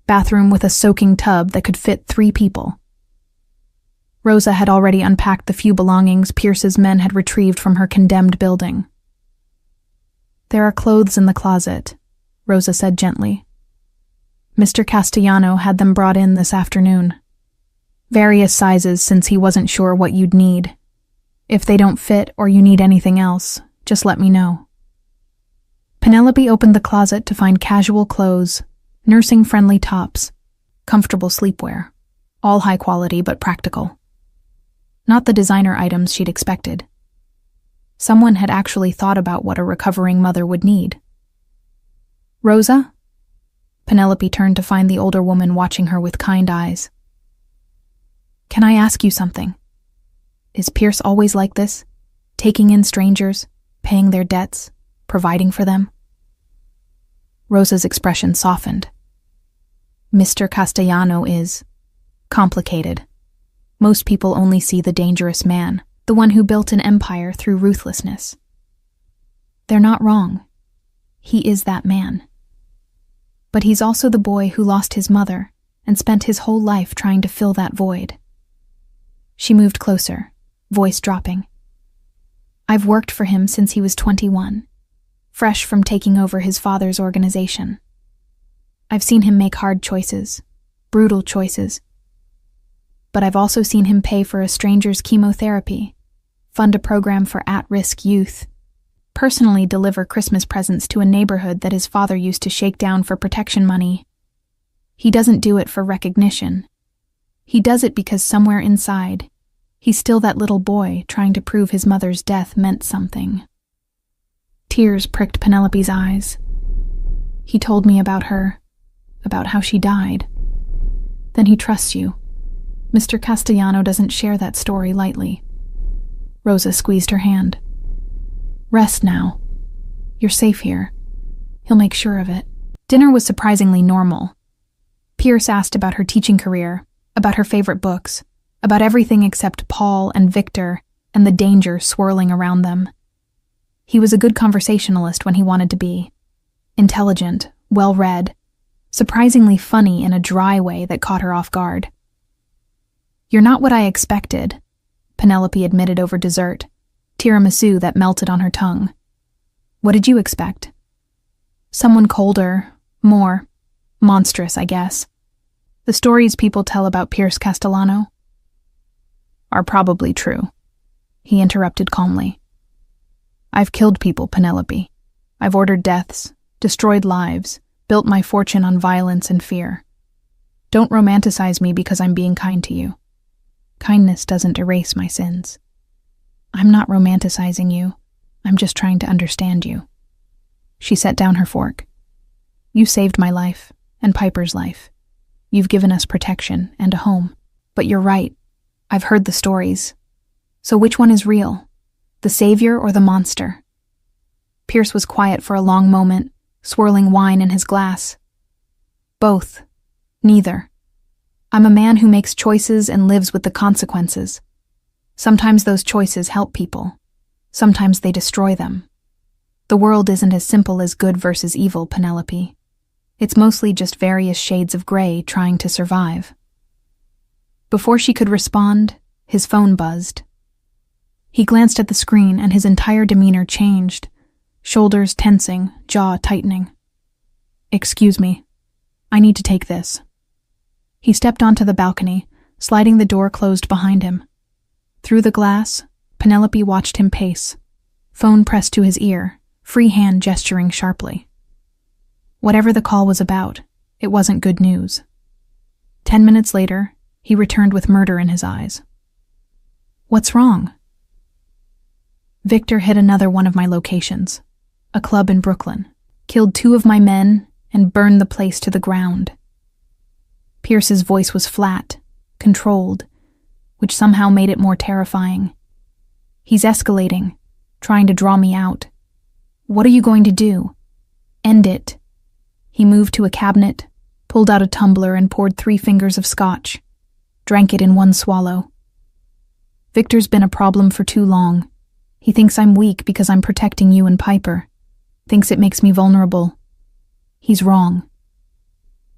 bathroom with a soaking tub that could fit 3 people. Rosa had already unpacked the few belongings Pierce's men had retrieved from her condemned building. There are clothes in the closet, Rosa said gently. Mr. Castellano had them brought in this afternoon. Various sizes since he wasn't sure what you'd need. If they don't fit or you need anything else, just let me know. Penelope opened the closet to find casual clothes, nursing-friendly tops, comfortable sleepwear, all high quality but practical. Not the designer items she'd expected. Someone had actually thought about what a recovering mother would need. Rosa? Penelope turned to find the older woman watching her with kind eyes. Can I ask you something? Is Pierce always like this? Taking in strangers, paying their debts, providing for them? Rosa's expression softened. Mr. Castellano is complicated. Most people only see the dangerous man, the one who built an empire through ruthlessness. They're not wrong. He is that man. But he's also the boy who lost his mother and spent his whole life trying to fill that void. She moved closer, voice dropping. I've worked for him since he was 21, fresh from taking over his father's organization. I've seen him make hard choices, brutal choices. But I've also seen him pay for a stranger's chemotherapy, fund a program for at-risk youth, personally deliver Christmas presents to a neighborhood that his father used to shake down for protection money. He doesn't do it for recognition. He does it because somewhere inside, he's still that little boy trying to prove his mother's death meant something. Tears pricked Penelope's eyes. He told me about her, about how she died. Then he trusts you. Mr. Castellano doesn't share that story lightly. Rosa squeezed her hand. Rest now. You're safe here. He'll make sure of it. Dinner was surprisingly normal. Pierce asked about her teaching career, about her favorite books, about everything except Paul and Victor and the danger swirling around them. He was a good conversationalist when he wanted to be. Intelligent, well-read, surprisingly funny in a dry way that caught her off guard. You're not what I expected, Penelope admitted over dessert, tiramisu that melted on her tongue. What did you expect? Someone colder, more monstrous, I guess. The stories people tell about Pierce Castellano are probably true, he interrupted calmly. I've killed people, Penelope. I've ordered deaths, destroyed lives, built my fortune on violence and fear. Don't romanticize me because I'm being kind to you. Kindness doesn't erase my sins. I'm not romanticizing you. I'm just trying to understand you. She set down her fork. You saved my life, and Piper's life. You've given us protection and a home. But you're right. I've heard the stories. So which one is real? The savior or the monster? Pierce was quiet for a long moment, swirling wine in his glass. Both. Neither. I'm a man who makes choices and lives with the consequences. Sometimes those choices help people. Sometimes they destroy them. The world isn't as simple as good versus evil, Penelope. It's mostly just various shades of gray trying to survive. Before she could respond, his phone buzzed. He glanced at the screen and his entire demeanor changed, shoulders tensing, jaw tightening. Excuse me. I need to take this. He stepped onto the balcony, sliding the door closed behind him. Through the glass, Penelope watched him pace, phone pressed to his ear, free hand gesturing sharply. Whatever the call was about, it wasn't good news. 10 minutes later, he returned with murder in his eyes. What's wrong? Victor hit another one of my locations, a club in Brooklyn, killed 2 of my men, and burned the place to the ground. Pierce's voice was flat, controlled, which somehow made it more terrifying. He's escalating, trying to draw me out. What are you going to do? End it. He moved to a cabinet, pulled out a tumbler and poured 3 fingers of scotch, drank it in one swallow. Victor's been a problem for too long. He thinks I'm weak because I'm protecting you and Piper. Thinks it makes me vulnerable. He's wrong.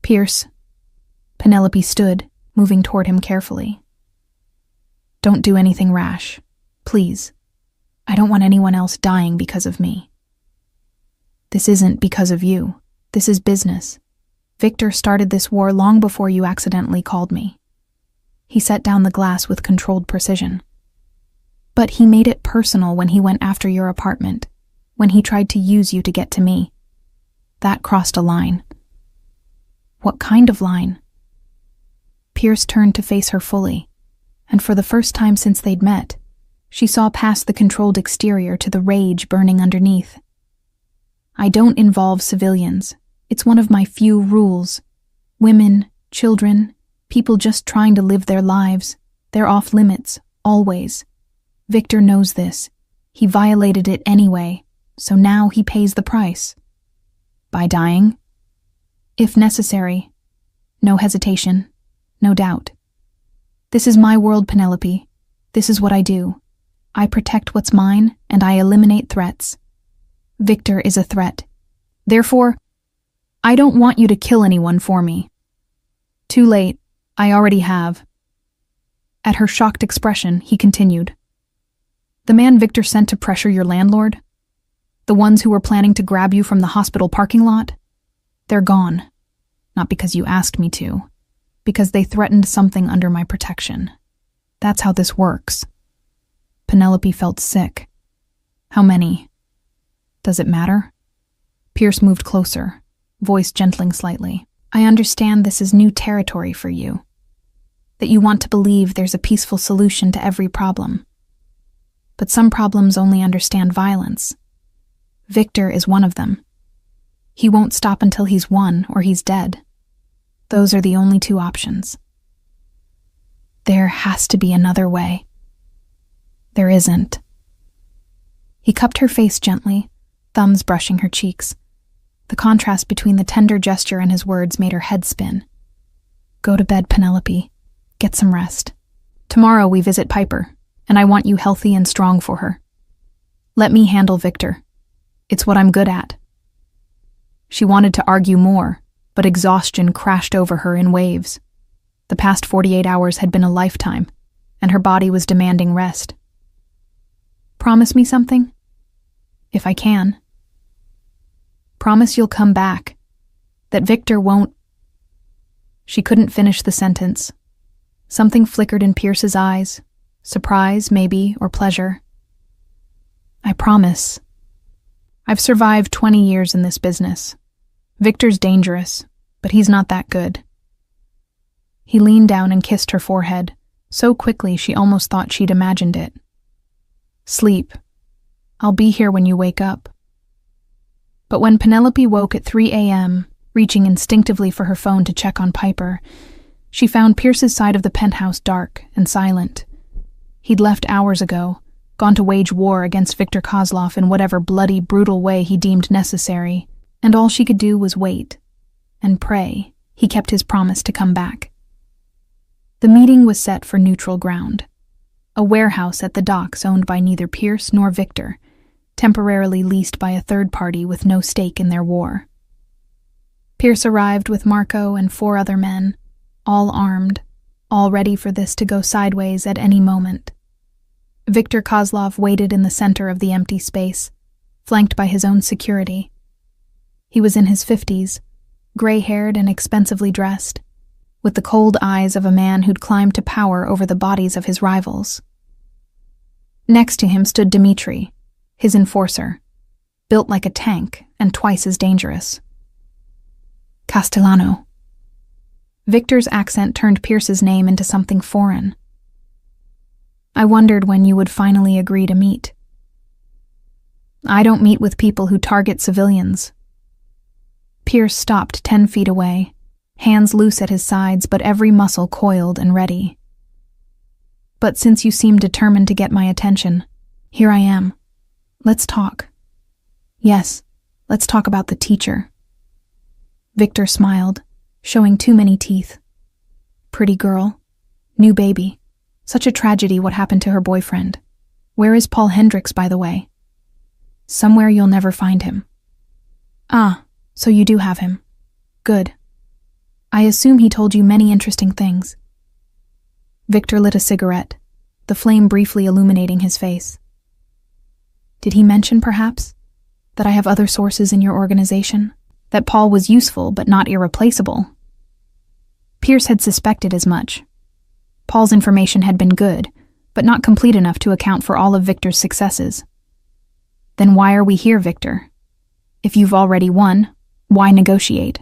Pierce. Penelope stood, moving toward him carefully. Don't do anything rash. Please. I don't want anyone else dying because of me. This isn't because of you. This is business. Victor started this war long before you accidentally called me. He set down the glass with controlled precision. But he made it personal when he went after your apartment, when he tried to use you to get to me. That crossed a line. What kind of line? Pierce turned to face her fully, and for the first time since they'd met, she saw past the controlled exterior to the rage burning underneath. I don't involve civilians. It's one of my few rules. Women, children, people just trying to live their lives. They're off limits, always. Victor knows this. He violated it anyway, so now he pays the price. By dying? If necessary. No hesitation. No doubt. This is my world, Penelope. This is what I do. I protect what's mine, and I eliminate threats. Victor is a threat. Therefore, I don't want you to kill anyone for me. Too late. I already have. At her shocked expression, he continued. The man Victor sent to pressure your landlord? The ones who were planning to grab you from the hospital parking lot? They're gone. Not because you asked me to. Because they threatened something under my protection. That's how this works. Penelope felt sick. How many? Does it matter? Pierce moved closer, voice gentling slightly. I understand this is new territory for you. That you want to believe there's a peaceful solution to every problem. But some problems only understand violence. Victor is one of them. He won't stop until he's won or he's dead. Those are the only 2 options. There has to be another way. There isn't. He cupped her face gently, thumbs brushing her cheeks. The contrast between the tender gesture and his words made her head spin. Go to bed, Penelope. Get some rest. Tomorrow we visit Piper, and I want you healthy and strong for her. Let me handle Victor. It's what I'm good at. She wanted to argue more, but exhaustion crashed over her in waves. The past 48 hours had been a lifetime, and her body was demanding rest. Promise me something? If I can. Promise you'll come back. That Victor won't—" She couldn't finish the sentence. Something flickered in Pierce's eyes. Surprise, maybe, or pleasure. "I promise. I've survived 20 years in this business. Victor's dangerous, but he's not that good." He leaned down and kissed her forehead, so quickly she almost thought she'd imagined it. "Sleep. I'll be here when you wake up." But when Penelope woke at 3 a.m., reaching instinctively for her phone to check on Piper, she found Pierce's side of the penthouse dark and silent. He'd left hours ago, gone to wage war against Victor Kozlov in whatever bloody, brutal way he deemed necessary, and all she could do was wait and pray he kept his promise to come back. The meeting was set for neutral ground, a warehouse at the docks owned by neither Pierce nor Victor, temporarily leased by a third party with no stake in their war. Pierce arrived with Marco and 4 other men, all armed, all ready for this to go sideways at any moment. Victor Kozlov waited in the center of the empty space, flanked by his own security. He was in his 50s, gray-haired and expensively dressed, with the cold eyes of a man who'd climbed to power over the bodies of his rivals. Next to him stood Dmitri, his enforcer, built like a tank and twice as dangerous. "Castellano." Victor's accent turned Pierce's name into something foreign. "I wondered when you would finally agree to meet." "I don't meet with people who target civilians." Pierce stopped 10 feet away, hands loose at his sides but every muscle coiled and ready. "But since you seem determined to get my attention, here I am. Let's talk." "Yes, let's talk about the teacher." Victor smiled, showing too many teeth. "Pretty girl. New baby. Such a tragedy what happened to her boyfriend. Where is Paul Hendricks, by the way?" "Somewhere you'll never find him." "Ah, so you do have him. Good. I assume he told you many interesting things." Victor lit a cigarette, the flame briefly illuminating his face. "Did he mention, perhaps, that I have other sources in your organization? That Paul was useful but not irreplaceable?" Pierce had suspected as much. Paul's information had been good, but not complete enough to account for all of Victor's successes. "Then why are we here, Victor? If you've already won, why negotiate?"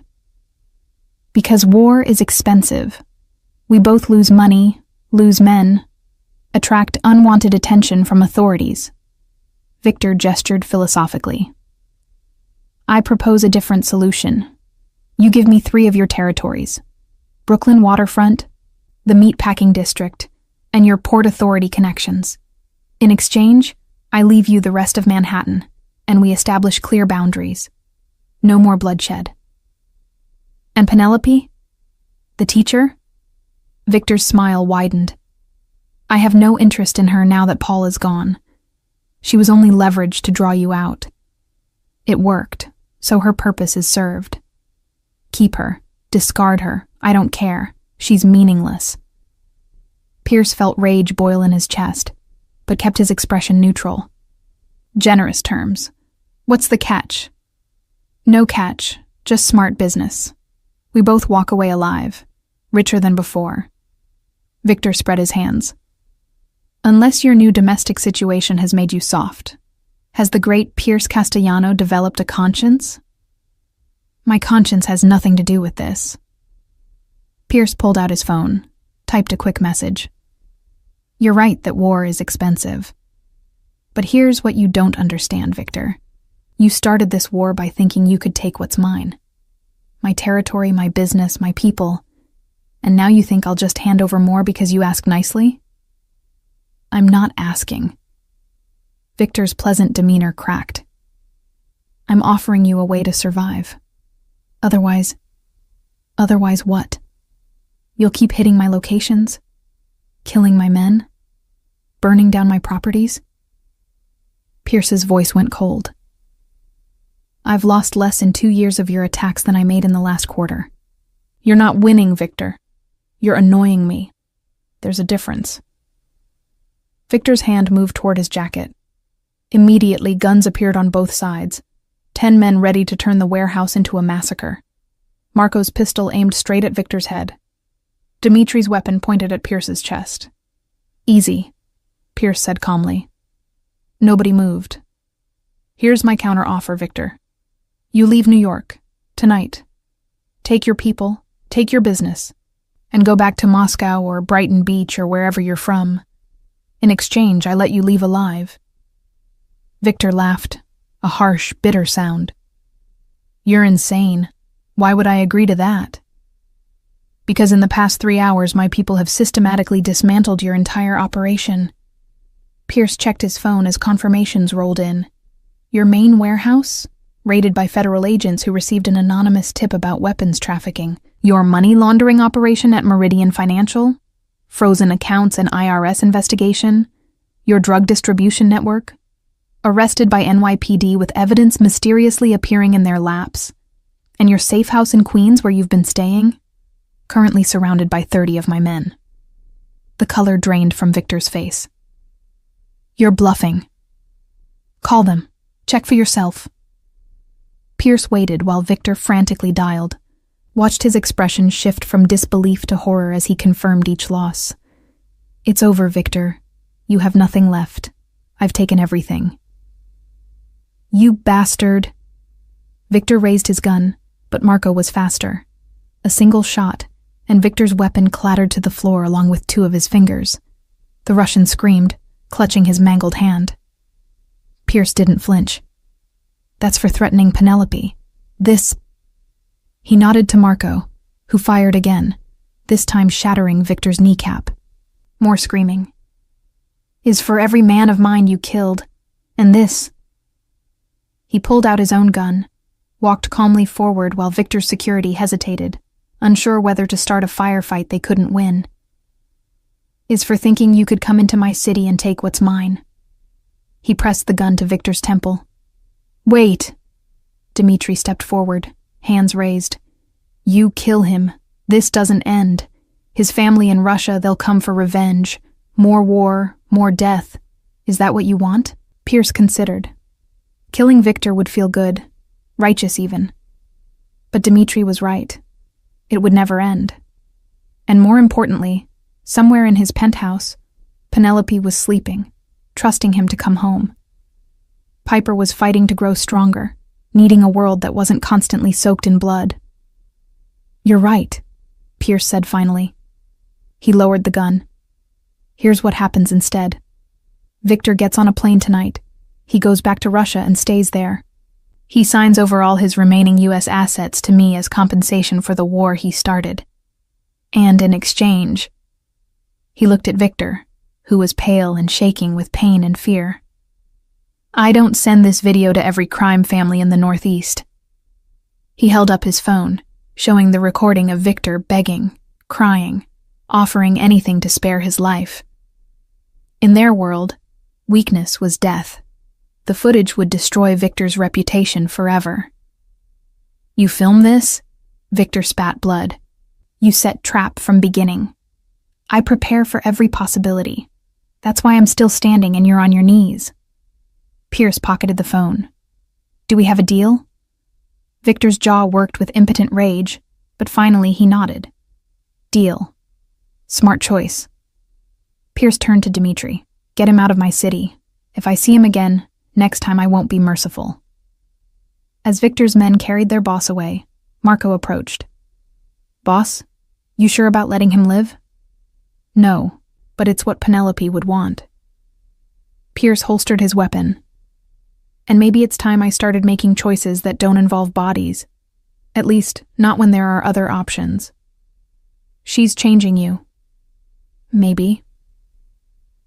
"Because war is expensive. We both lose money, lose men, attract unwanted attention from authorities." Victor gestured philosophically. "I propose a different solution. You give me 3 of your territories: Brooklyn waterfront, the meatpacking district, and your Port Authority connections. In exchange, I leave you the rest of Manhattan, and we establish clear boundaries. No more bloodshed." "And Penelope? The teacher?" Victor's smile widened. "I have no interest in her now that Paul is gone. She was only leverage to draw you out. It worked, so her purpose is served. Keep her, discard her, I don't care. She's meaningless." Pierce felt rage boil in his chest, but kept his expression neutral. "Generous terms. What's the catch?" "No catch, just smart business. We both walk away alive, richer than before." Victor spread his hands. "Unless your new domestic situation has made you soft. Has the great Pierce Castellano developed a conscience?" "My conscience has nothing to do with this." Pierce pulled out his phone, typed a quick message. "You're right that war is expensive. But here's what you don't understand, Victor. You started this war by thinking you could take what's mine. My territory, my business, my people. And now you think I'll just hand over more because you ask nicely?" "I'm not asking." Victor's pleasant demeanor cracked. "I'm offering you a way to survive. Otherwise what? You'll keep hitting my locations? Killing my men? Burning down my properties?" Pierce's voice went cold. "I've lost less in 2 years of your attacks than I made in the last quarter. You're not winning, Victor. You're annoying me. There's a difference." Victor's hand moved toward his jacket. Immediately, guns appeared on both sides, 10 men ready to turn the warehouse into a massacre. Marco's pistol aimed straight at Victor's head. Dimitri's weapon pointed at Pierce's chest. "Easy," Pierce said calmly. Nobody moved. "Here's my counter-offer, Victor. You leave New York, tonight. Take your people, take your business, and go back to Moscow or Brighton Beach or wherever you're from. In exchange, I let you leave alive." Victor laughed, a harsh, bitter sound. "You're insane. Why would I agree to that?" "Because in the past 3 hours, my people have systematically dismantled your entire operation." Pierce checked his phone as confirmations rolled in. "Your main warehouse? Raided by federal agents who received an anonymous tip about weapons trafficking. Your money laundering operation at Meridian Financial? Frozen accounts and IRS investigation? Your drug distribution network? Arrested by NYPD with evidence mysteriously appearing in their laps? And your safe house in Queens where you've been staying? Currently surrounded by 30 of my men." The color drained from Victor's face. "You're bluffing. Call them. Check for yourself." Pierce waited while Victor frantically dialed, watched his expression shift from disbelief to horror as he confirmed each loss. "It's over, Victor. You have nothing left. I've taken everything." "You bastard!" Victor raised his gun, but Marco was faster. A single shot, and Victor's weapon clattered to the floor along with 2 of his fingers. The Russian screamed, clutching his mangled hand. Pierce didn't flinch. "That's for threatening Penelope. This—" He nodded to Marco, who fired again, this time shattering Victor's kneecap. More screaming. "Is for every man of mine you killed. And this—" He pulled out his own gun, walked calmly forward while Victor's security hesitated, unsure whether to start a firefight they couldn't win. "Is for thinking you could come into my city and take what's mine." He pressed the gun to Victor's temple. "Wait!" Dimitri stepped forward, hands raised. "You kill him. This doesn't end. His family in Russia, they'll come for revenge. More war, more death. Is that what you want?" Pierce considered. Killing Victor would feel good, righteous even. But Dimitri was right. It would never end. And more importantly, somewhere in his penthouse, Penelope was sleeping, trusting him to come home. Piper was fighting to grow stronger, needing a world that wasn't constantly soaked in blood. "You're right," Pierce said finally. He lowered the gun. "Here's what happens instead. Victor gets on a plane tonight. He goes back to Russia and stays there. He signs over all his remaining U.S. assets to me as compensation for the war he started. And in exchange—" He looked at Victor, who was pale and shaking with pain and fear. "I don't send this video to every crime family in the Northeast." He held up his phone, showing the recording of Victor begging, crying, offering anything to spare his life. In their world, weakness was death. The footage would destroy Victor's reputation forever. "You film this?" Victor spat blood. "You set trap from beginning. I prepare for every possibility. That's why I'm still standing and you're on your knees." Pierce pocketed the phone. "Do we have a deal?" Victor's jaw worked with impotent rage, but finally he nodded. "Deal. Smart choice." Pierce turned to Dimitri. "Get him out of my city. If I see him again, next time I won't be merciful." As Victor's men carried their boss away, Marco approached. "Boss, you sure about letting him live?" "No, but it's what Penelope would want." Pierce holstered his weapon. "And maybe it's time I started making choices that don't involve bodies. At least, not when there are other options. She's changing you." "Maybe."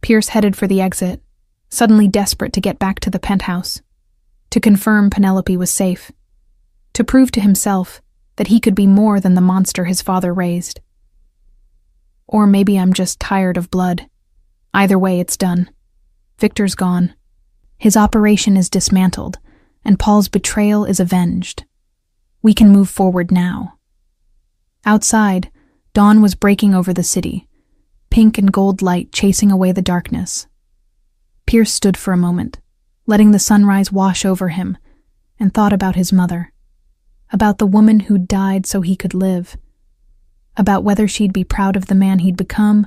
Pierce headed for the exit, suddenly desperate to get back to the penthouse, to confirm Penelope was safe, to prove to himself that he could be more than the monster his father raised. Or maybe I'm just tired of blood. Either way, it's done. Victor's gone. His operation is dismantled, and Paul's betrayal is avenged. We can move forward now. Outside, dawn was breaking over the city, pink and gold light chasing away the darkness. Pierce stood for a moment, letting the sunrise wash over him, and thought about his mother, about the woman who'd died so he could live, about whether she'd be proud of the man he'd become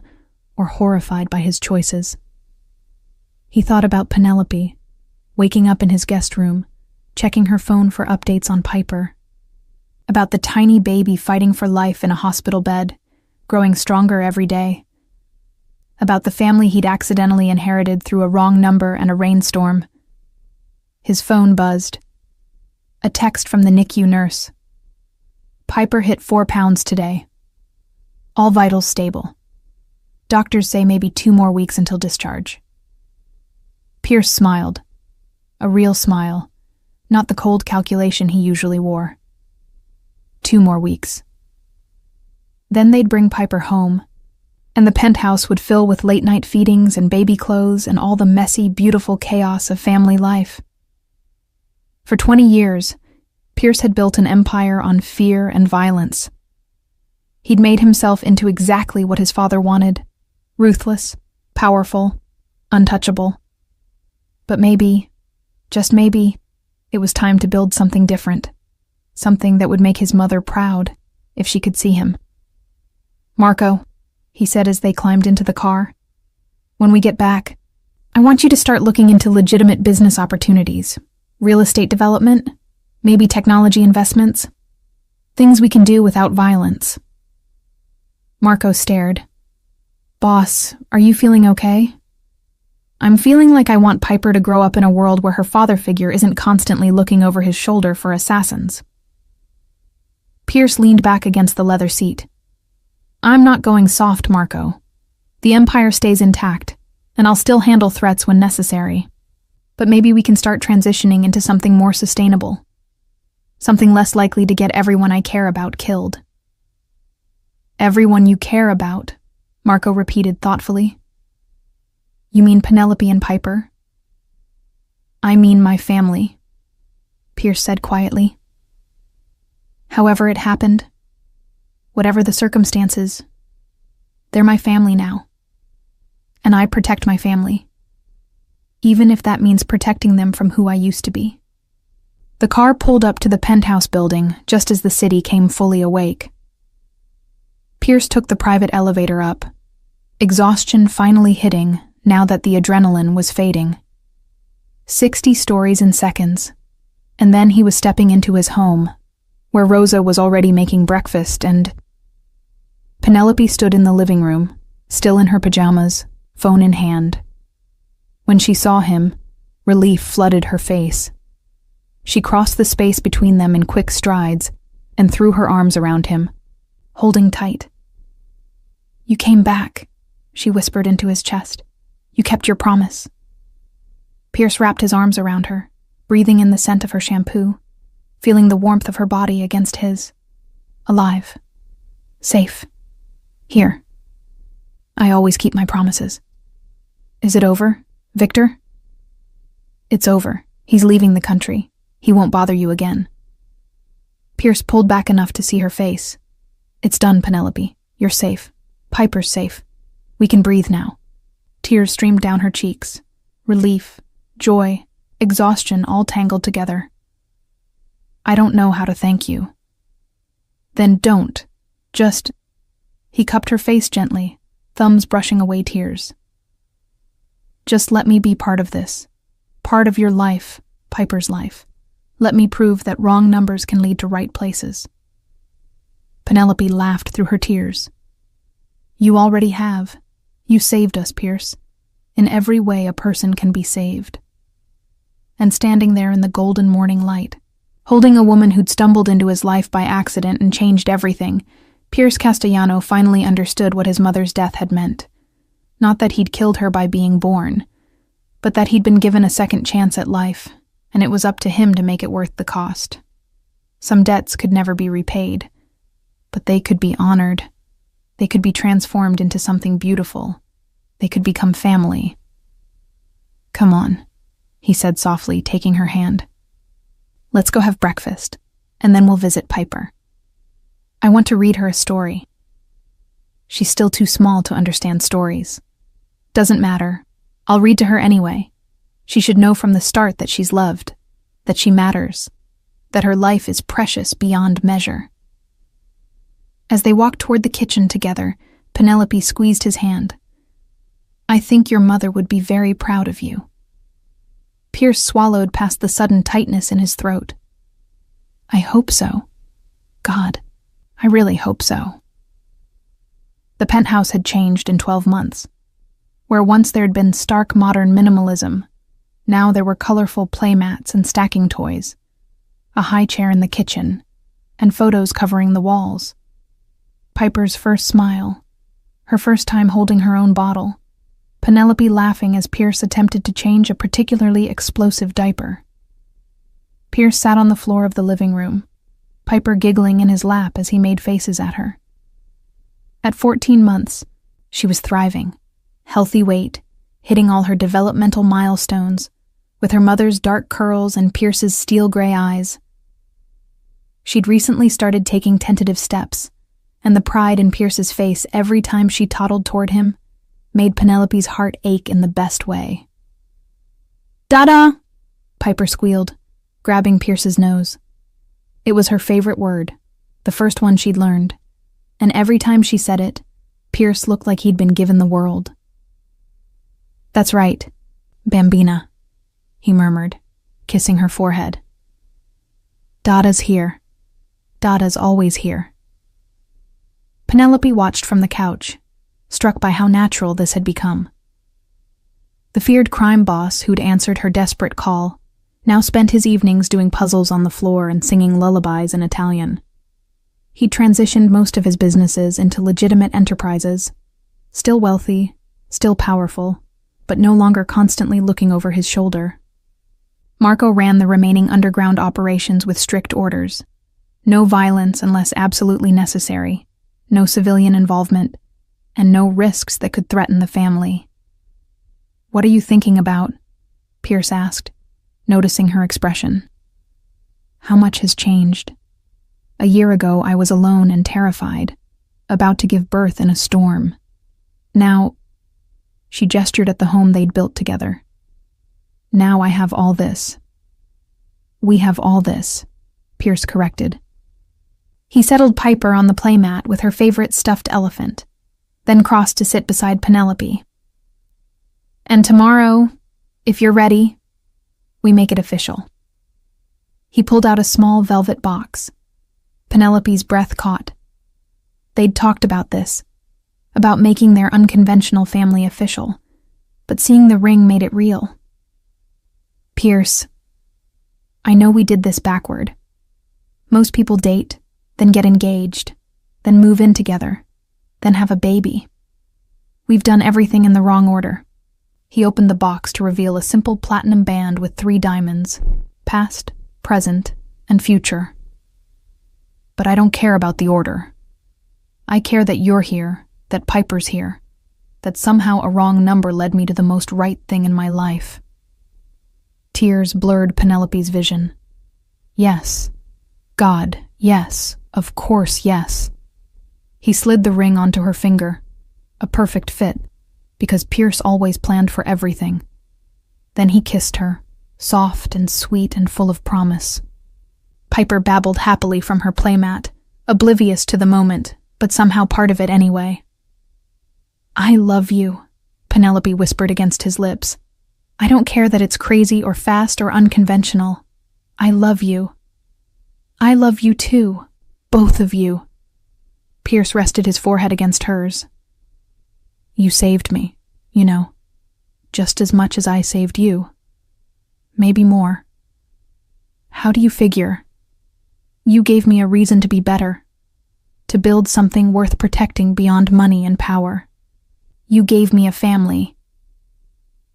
or horrified by his choices. He thought about Penelope, waking up in his guest room, checking her phone for updates on Piper, about the tiny baby fighting for life in a hospital bed, growing stronger every day, about the family he'd accidentally inherited through a wrong number and a rainstorm. His phone buzzed. A text from the NICU nurse. Piper hit 4 pounds today. All vitals stable. Doctors say maybe 2 more weeks until discharge. Pierce smiled. A real smile, not the cold calculation he usually wore. 2 more weeks. Then they'd bring Piper home, and the penthouse would fill with late-night feedings and baby clothes and all the messy, beautiful chaos of family life. For 20 years, Pierce had built an empire on fear and violence. He'd made himself into exactly what his father wanted: ruthless, powerful, untouchable. But maybe, just maybe, it was time to build something different, something that would make his mother proud if she could see him. "Marco," he said as they climbed into the car, "when we get back, I want you to start looking into legitimate business opportunities, real estate development, maybe technology investments, things we can do without violence." Marco stared. "Boss, are you feeling okay?" "I'm feeling like I want Piper to grow up in a world where her father figure isn't constantly looking over his shoulder for assassins." Pierce leaned back against the leather seat. "I'm not going soft, Marco. The Empire stays intact, and I'll still handle threats when necessary. But maybe we can start transitioning into something more sustainable. Something less likely to get everyone I care about killed." "Everyone you care about," Marco repeated thoughtfully. "You mean Penelope and Piper?" "I mean my family," Pierce said quietly. "However it happened, whatever the circumstances, they're my family now. And I protect my family, even if that means protecting them from who I used to be." The car pulled up to the penthouse building just as the city came fully awake. Pierce took the private elevator up, exhaustion finally hitting now that the adrenaline was fading. 60 stories in seconds, and then he was stepping into his home, where Rosa was already making breakfast and... Penelope stood in the living room, still in her pajamas, phone in hand. When she saw him, relief flooded her face. She crossed the space between them in quick strides and threw her arms around him, holding tight. "You came back," she whispered into his chest. "You kept your promise." Pierce wrapped his arms around her, breathing in the scent of her shampoo, feeling the warmth of her body against his. Alive. Safe. Here. I always keep my promises. "Is it over, Victor?" "It's over. He's leaving the country. He won't bother you again." Pierce pulled back enough to see her face. "It's done, Penelope. You're safe. Piper's safe. We can breathe now." Tears streamed down her cheeks. Relief, joy, exhaustion all tangled together. "I don't know how to thank you." "Then don't. Just..." He cupped her face gently, thumbs brushing away tears. "Just let me be part of this. Part of your life, Piper's life. Let me prove that wrong numbers can lead to right places." Penelope laughed through her tears. "You already have. You saved us, Pierce. In every way a person can be saved." And standing there in the golden morning light, holding a woman who'd stumbled into his life by accident and changed everything, Pierce Castellano finally understood what his mother's death had meant. Not that he'd killed her by being born, but that he'd been given a second chance at life, and it was up to him to make it worth the cost. Some debts could never be repaid, but they could be honored. They could be transformed into something beautiful. They could become family. "Come on," he said softly, taking her hand. "Let's go have breakfast, and then we'll visit Piper. I want to read her a story. She's still too small to understand stories. Doesn't matter. I'll read to her anyway. She should know from the start that she's loved, that she matters, that her life is precious beyond measure. As they walked toward the kitchen together, Penelope squeezed his hand. "I think your mother would be very proud of you." Pierce swallowed past the sudden tightness in his throat. "I hope so. God, I really hope so." The penthouse had changed in 12 months. Where once there had been stark modern minimalism, now there were colorful playmats and stacking toys, a high chair in the kitchen, and photos covering the walls. Piper's first smile, her first time holding her own bottle, Penelope laughing as Pierce attempted to change a particularly explosive diaper. Pierce sat on the floor of the living room, Piper giggling in his lap as he made faces at her. At 14 months, she was thriving, healthy weight, hitting all her developmental milestones, with her mother's dark curls and Pierce's steel-gray eyes. She'd recently started taking tentative steps, and the pride in Pierce's face every time she toddled toward him made Penelope's heart ache in the best way. "Dada!" Piper squealed, grabbing Pierce's nose. It was her favorite word, the first one she'd learned, and every time she said it, Pierce looked like he'd been given the world. "That's right, Bambina," he murmured, kissing her forehead. "Dada's here. Dada's always here." Penelope watched from the couch, struck by how natural this had become. The feared crime boss who'd answered her desperate call now spent his evenings doing puzzles on the floor and singing lullabies in Italian. He'd transitioned most of his businesses into legitimate enterprises, still wealthy, still powerful, but no longer constantly looking over his shoulder. Marco ran the remaining underground operations with strict orders. No violence unless absolutely necessary, no civilian involvement, and no risks that could threaten the family. "What are you thinking about?" Pierce asked, noticing her expression. "How much has changed? A year ago I was alone and terrified, about to give birth in a storm. Now," she gestured at the home they'd built together. "Now I have all this." "We have all this," Pierce corrected. He settled Piper on the playmat with her favorite stuffed elephant, then crossed to sit beside Penelope. "And tomorrow, if you're ready, we make it official." He pulled out a small velvet box. Penelope's breath caught. They'd talked about this, about making their unconventional family official, but seeing the ring made it real. "Pierce, I know we did this backward. Most people date, then get engaged, then move in together, then have a baby. We've done everything in the wrong order." He opened the box to reveal a simple platinum band with 3 diamonds, past, present, and future. "But I don't care about the order. I care that you're here, that Piper's here, that somehow a wrong number led me to the most right thing in my life." Tears blurred Penelope's vision. "Yes. God, yes. Of course, yes." He slid the ring onto her finger, a perfect fit, because Pierce always planned for everything. Then he kissed her, soft and sweet and full of promise. Piper babbled happily from her playmat, oblivious to the moment, but somehow part of it anyway. "I love you," Penelope whispered against his lips. "I don't care that it's crazy or fast or unconventional. I love you. I love you too, both of you." Pierce rested his forehead against hers. "You saved me, you know, just as much as I saved you. Maybe more. How do you figure? You gave me a reason to be better, to build something worth protecting beyond money and power. You gave me a family."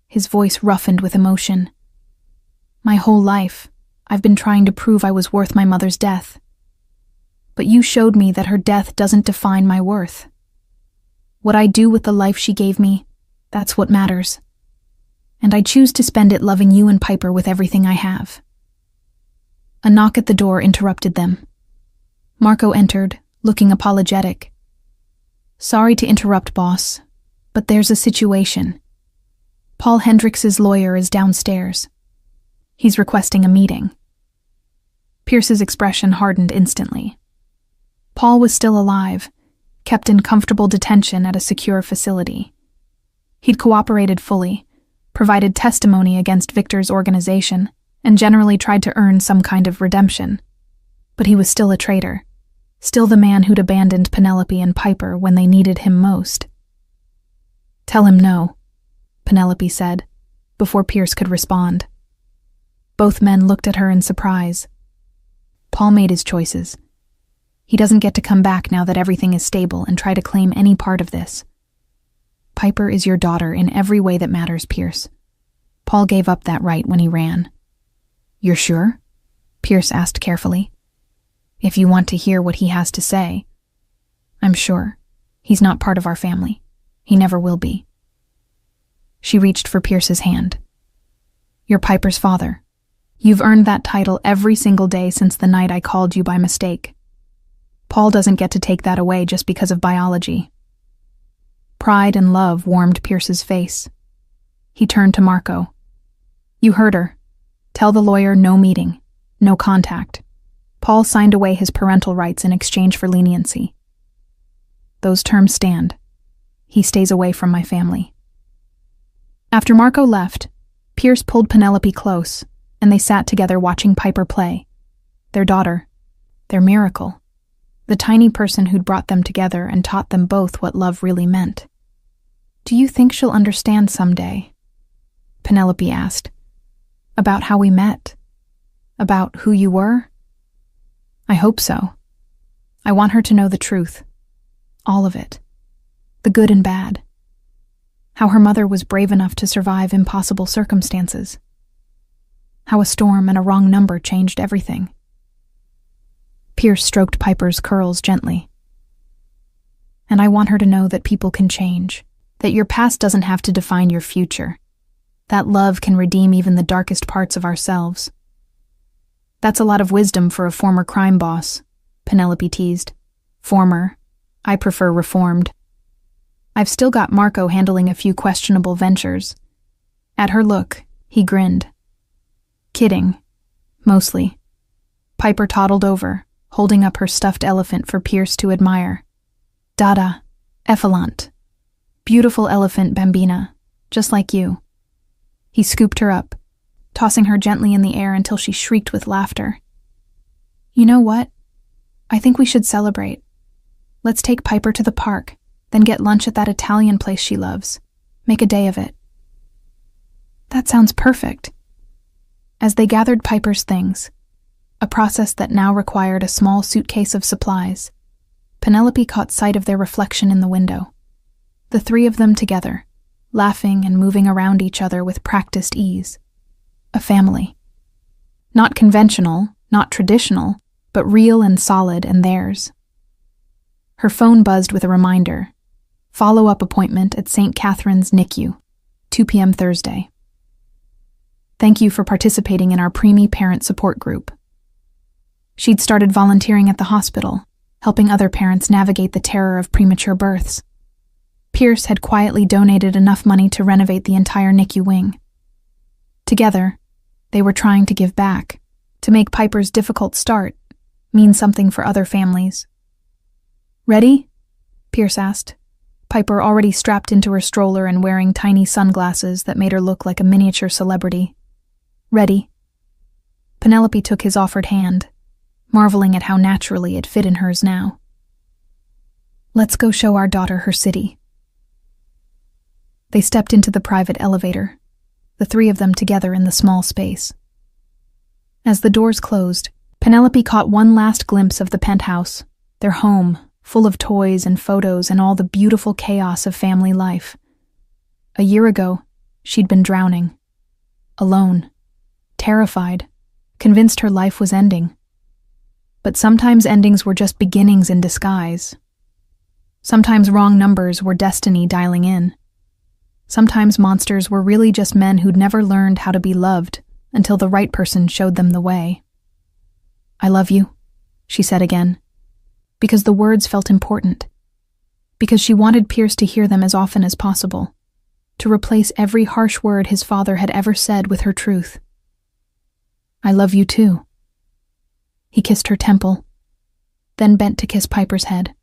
His voice roughened with emotion. "My whole life, I've been trying to prove I was worth my mother's death. But you showed me that her death doesn't define my worth. What I do with the life she gave me, that's what matters. And I choose to spend it loving you and Piper with everything I have." A knock at the door interrupted them. Marco entered, looking apologetic. "Sorry to interrupt, boss, but there's a situation. Paul Hendrix's lawyer is downstairs. He's requesting a meeting." Pierce's expression hardened instantly. Paul was still alive, kept in comfortable detention at a secure facility. He'd cooperated fully, provided testimony against Victor's organization, and generally tried to earn some kind of redemption. But he was still a traitor, still the man who'd abandoned Penelope and Piper when they needed him most. "Tell him no," Penelope said, before Pierce could respond. Both men looked at her in surprise. Paul made his choices. He doesn't get to come back now that everything is stable and try to claim any part of this. Piper is your daughter in every way that matters, Pierce. Paul gave up that right when he ran. "You're sure?" Pierce asked carefully. "If you want to hear what he has to say." "I'm sure. He's not part of our family. He never will be." She reached for Pierce's hand. "You're Piper's father. You've earned that title every single day since the night I called you by mistake. Paul doesn't get to take that away just because of biology." Pride and love warmed Pierce's face. He turned to Marco. "You heard her. Tell the lawyer no meeting, no contact." Paul signed away his parental rights in exchange for leniency. "Those terms stand. He stays away from my family." After Marco left, Pierce pulled Penelope close, and they sat together watching Piper play. Their daughter, their miracle, the tiny person who'd brought them together and taught them both what love really meant. "Do you think she'll understand someday?" Penelope asked. "About how we met? About who you were?" "I hope so. I want her to know the truth. All of it. The good and bad. How her mother was brave enough to survive impossible circumstances. How a storm and a wrong number changed everything." Pierce stroked Piper's curls gently. "And I want her to know that people can change, that your past doesn't have to define your future, that love can redeem even the darkest parts of ourselves." "That's a lot of wisdom for a former crime boss," Penelope teased. "Former. I prefer reformed. I've still got Marco handling a few questionable ventures." At her look, he grinned. "Kidding. Mostly." Piper toddled over, holding up her stuffed elephant for Pierce to admire. "Dada, effluent. Beautiful elephant, Bambina, just like you." He scooped her up, tossing her gently in the air until she shrieked with laughter. "You know what? I think we should celebrate. Let's take Piper to the park, then get lunch at that Italian place she loves. Make a day of it." "That sounds perfect." As they gathered Piper's things, a process that now required a small suitcase of supplies, Penelope caught sight of their reflection in the window. The three of them together, laughing and moving around each other with practiced ease. A family. Not conventional, not traditional, but real and solid and theirs. Her phone buzzed with a reminder. Follow-up appointment at St. Catherine's NICU, 2 p.m. Thursday. "Thank you for participating in our preemie parent support group." She'd started volunteering at the hospital, helping other parents navigate the terror of premature births. Pierce had quietly donated enough money to renovate the entire NICU wing. Together, they were trying to give back, to make Piper's difficult start mean something for other families. "Ready?" Pierce asked. Piper already strapped into her stroller and wearing tiny sunglasses that made her look like a miniature celebrity. "Ready." Penelope took his offered hand, marveling at how naturally it fit in hers now. "Let's go show our daughter her city." They stepped into the private elevator, the three of them together in the small space. As the doors closed, Penelope caught one last glimpse of the penthouse, their home, full of toys and photos and all the beautiful chaos of family life. A year ago, she'd been drowning. Alone. Terrified. Convinced her life was ending. But sometimes endings were just beginnings in disguise. Sometimes wrong numbers were destiny dialing in. Sometimes monsters were really just men who'd never learned how to be loved until the right person showed them the way. "I love you," she said again, because the words felt important, because she wanted Pierce to hear them as often as possible, to replace every harsh word his father had ever said with her truth. "I love you too." He kissed her temple, then bent to kiss Piper's head.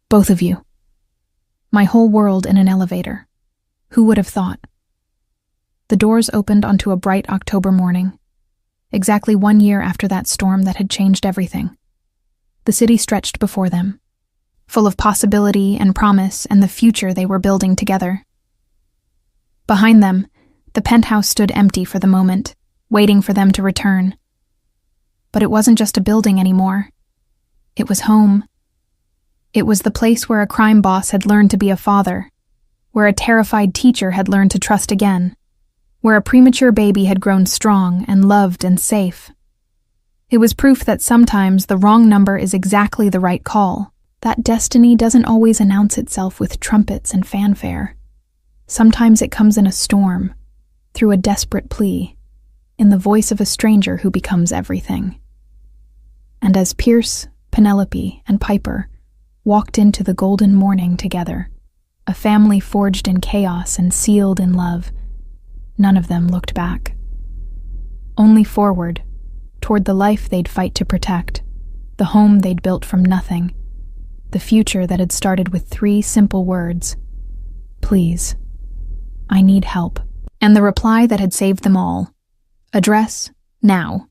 Both of you. My whole world in an elevator. Who would have thought? The doors opened onto a bright October morning, exactly 1 year after that storm that had changed everything. The city stretched before them, full of possibility and promise and the future they were building together. Behind them, the penthouse stood empty for the moment, waiting for them to return. But it wasn't just a building anymore. It was home. It was the place where a crime boss had learned to be a father, where a terrified teacher had learned to trust again, where a premature baby had grown strong and loved and safe. It was proof that sometimes the wrong number is exactly the right call, that destiny doesn't always announce itself with trumpets and fanfare. Sometimes it comes in a storm, through a desperate plea, in the voice of a stranger who becomes everything. And as Pierce, Penelope, and Piper walked into the golden morning together, a family forged in chaos and sealed in love, none of them looked back. Only forward, toward the life they'd fight to protect, the home they'd built from nothing, the future that had started with 3 simple words: please, I need help. And the reply that had saved them all: address, now.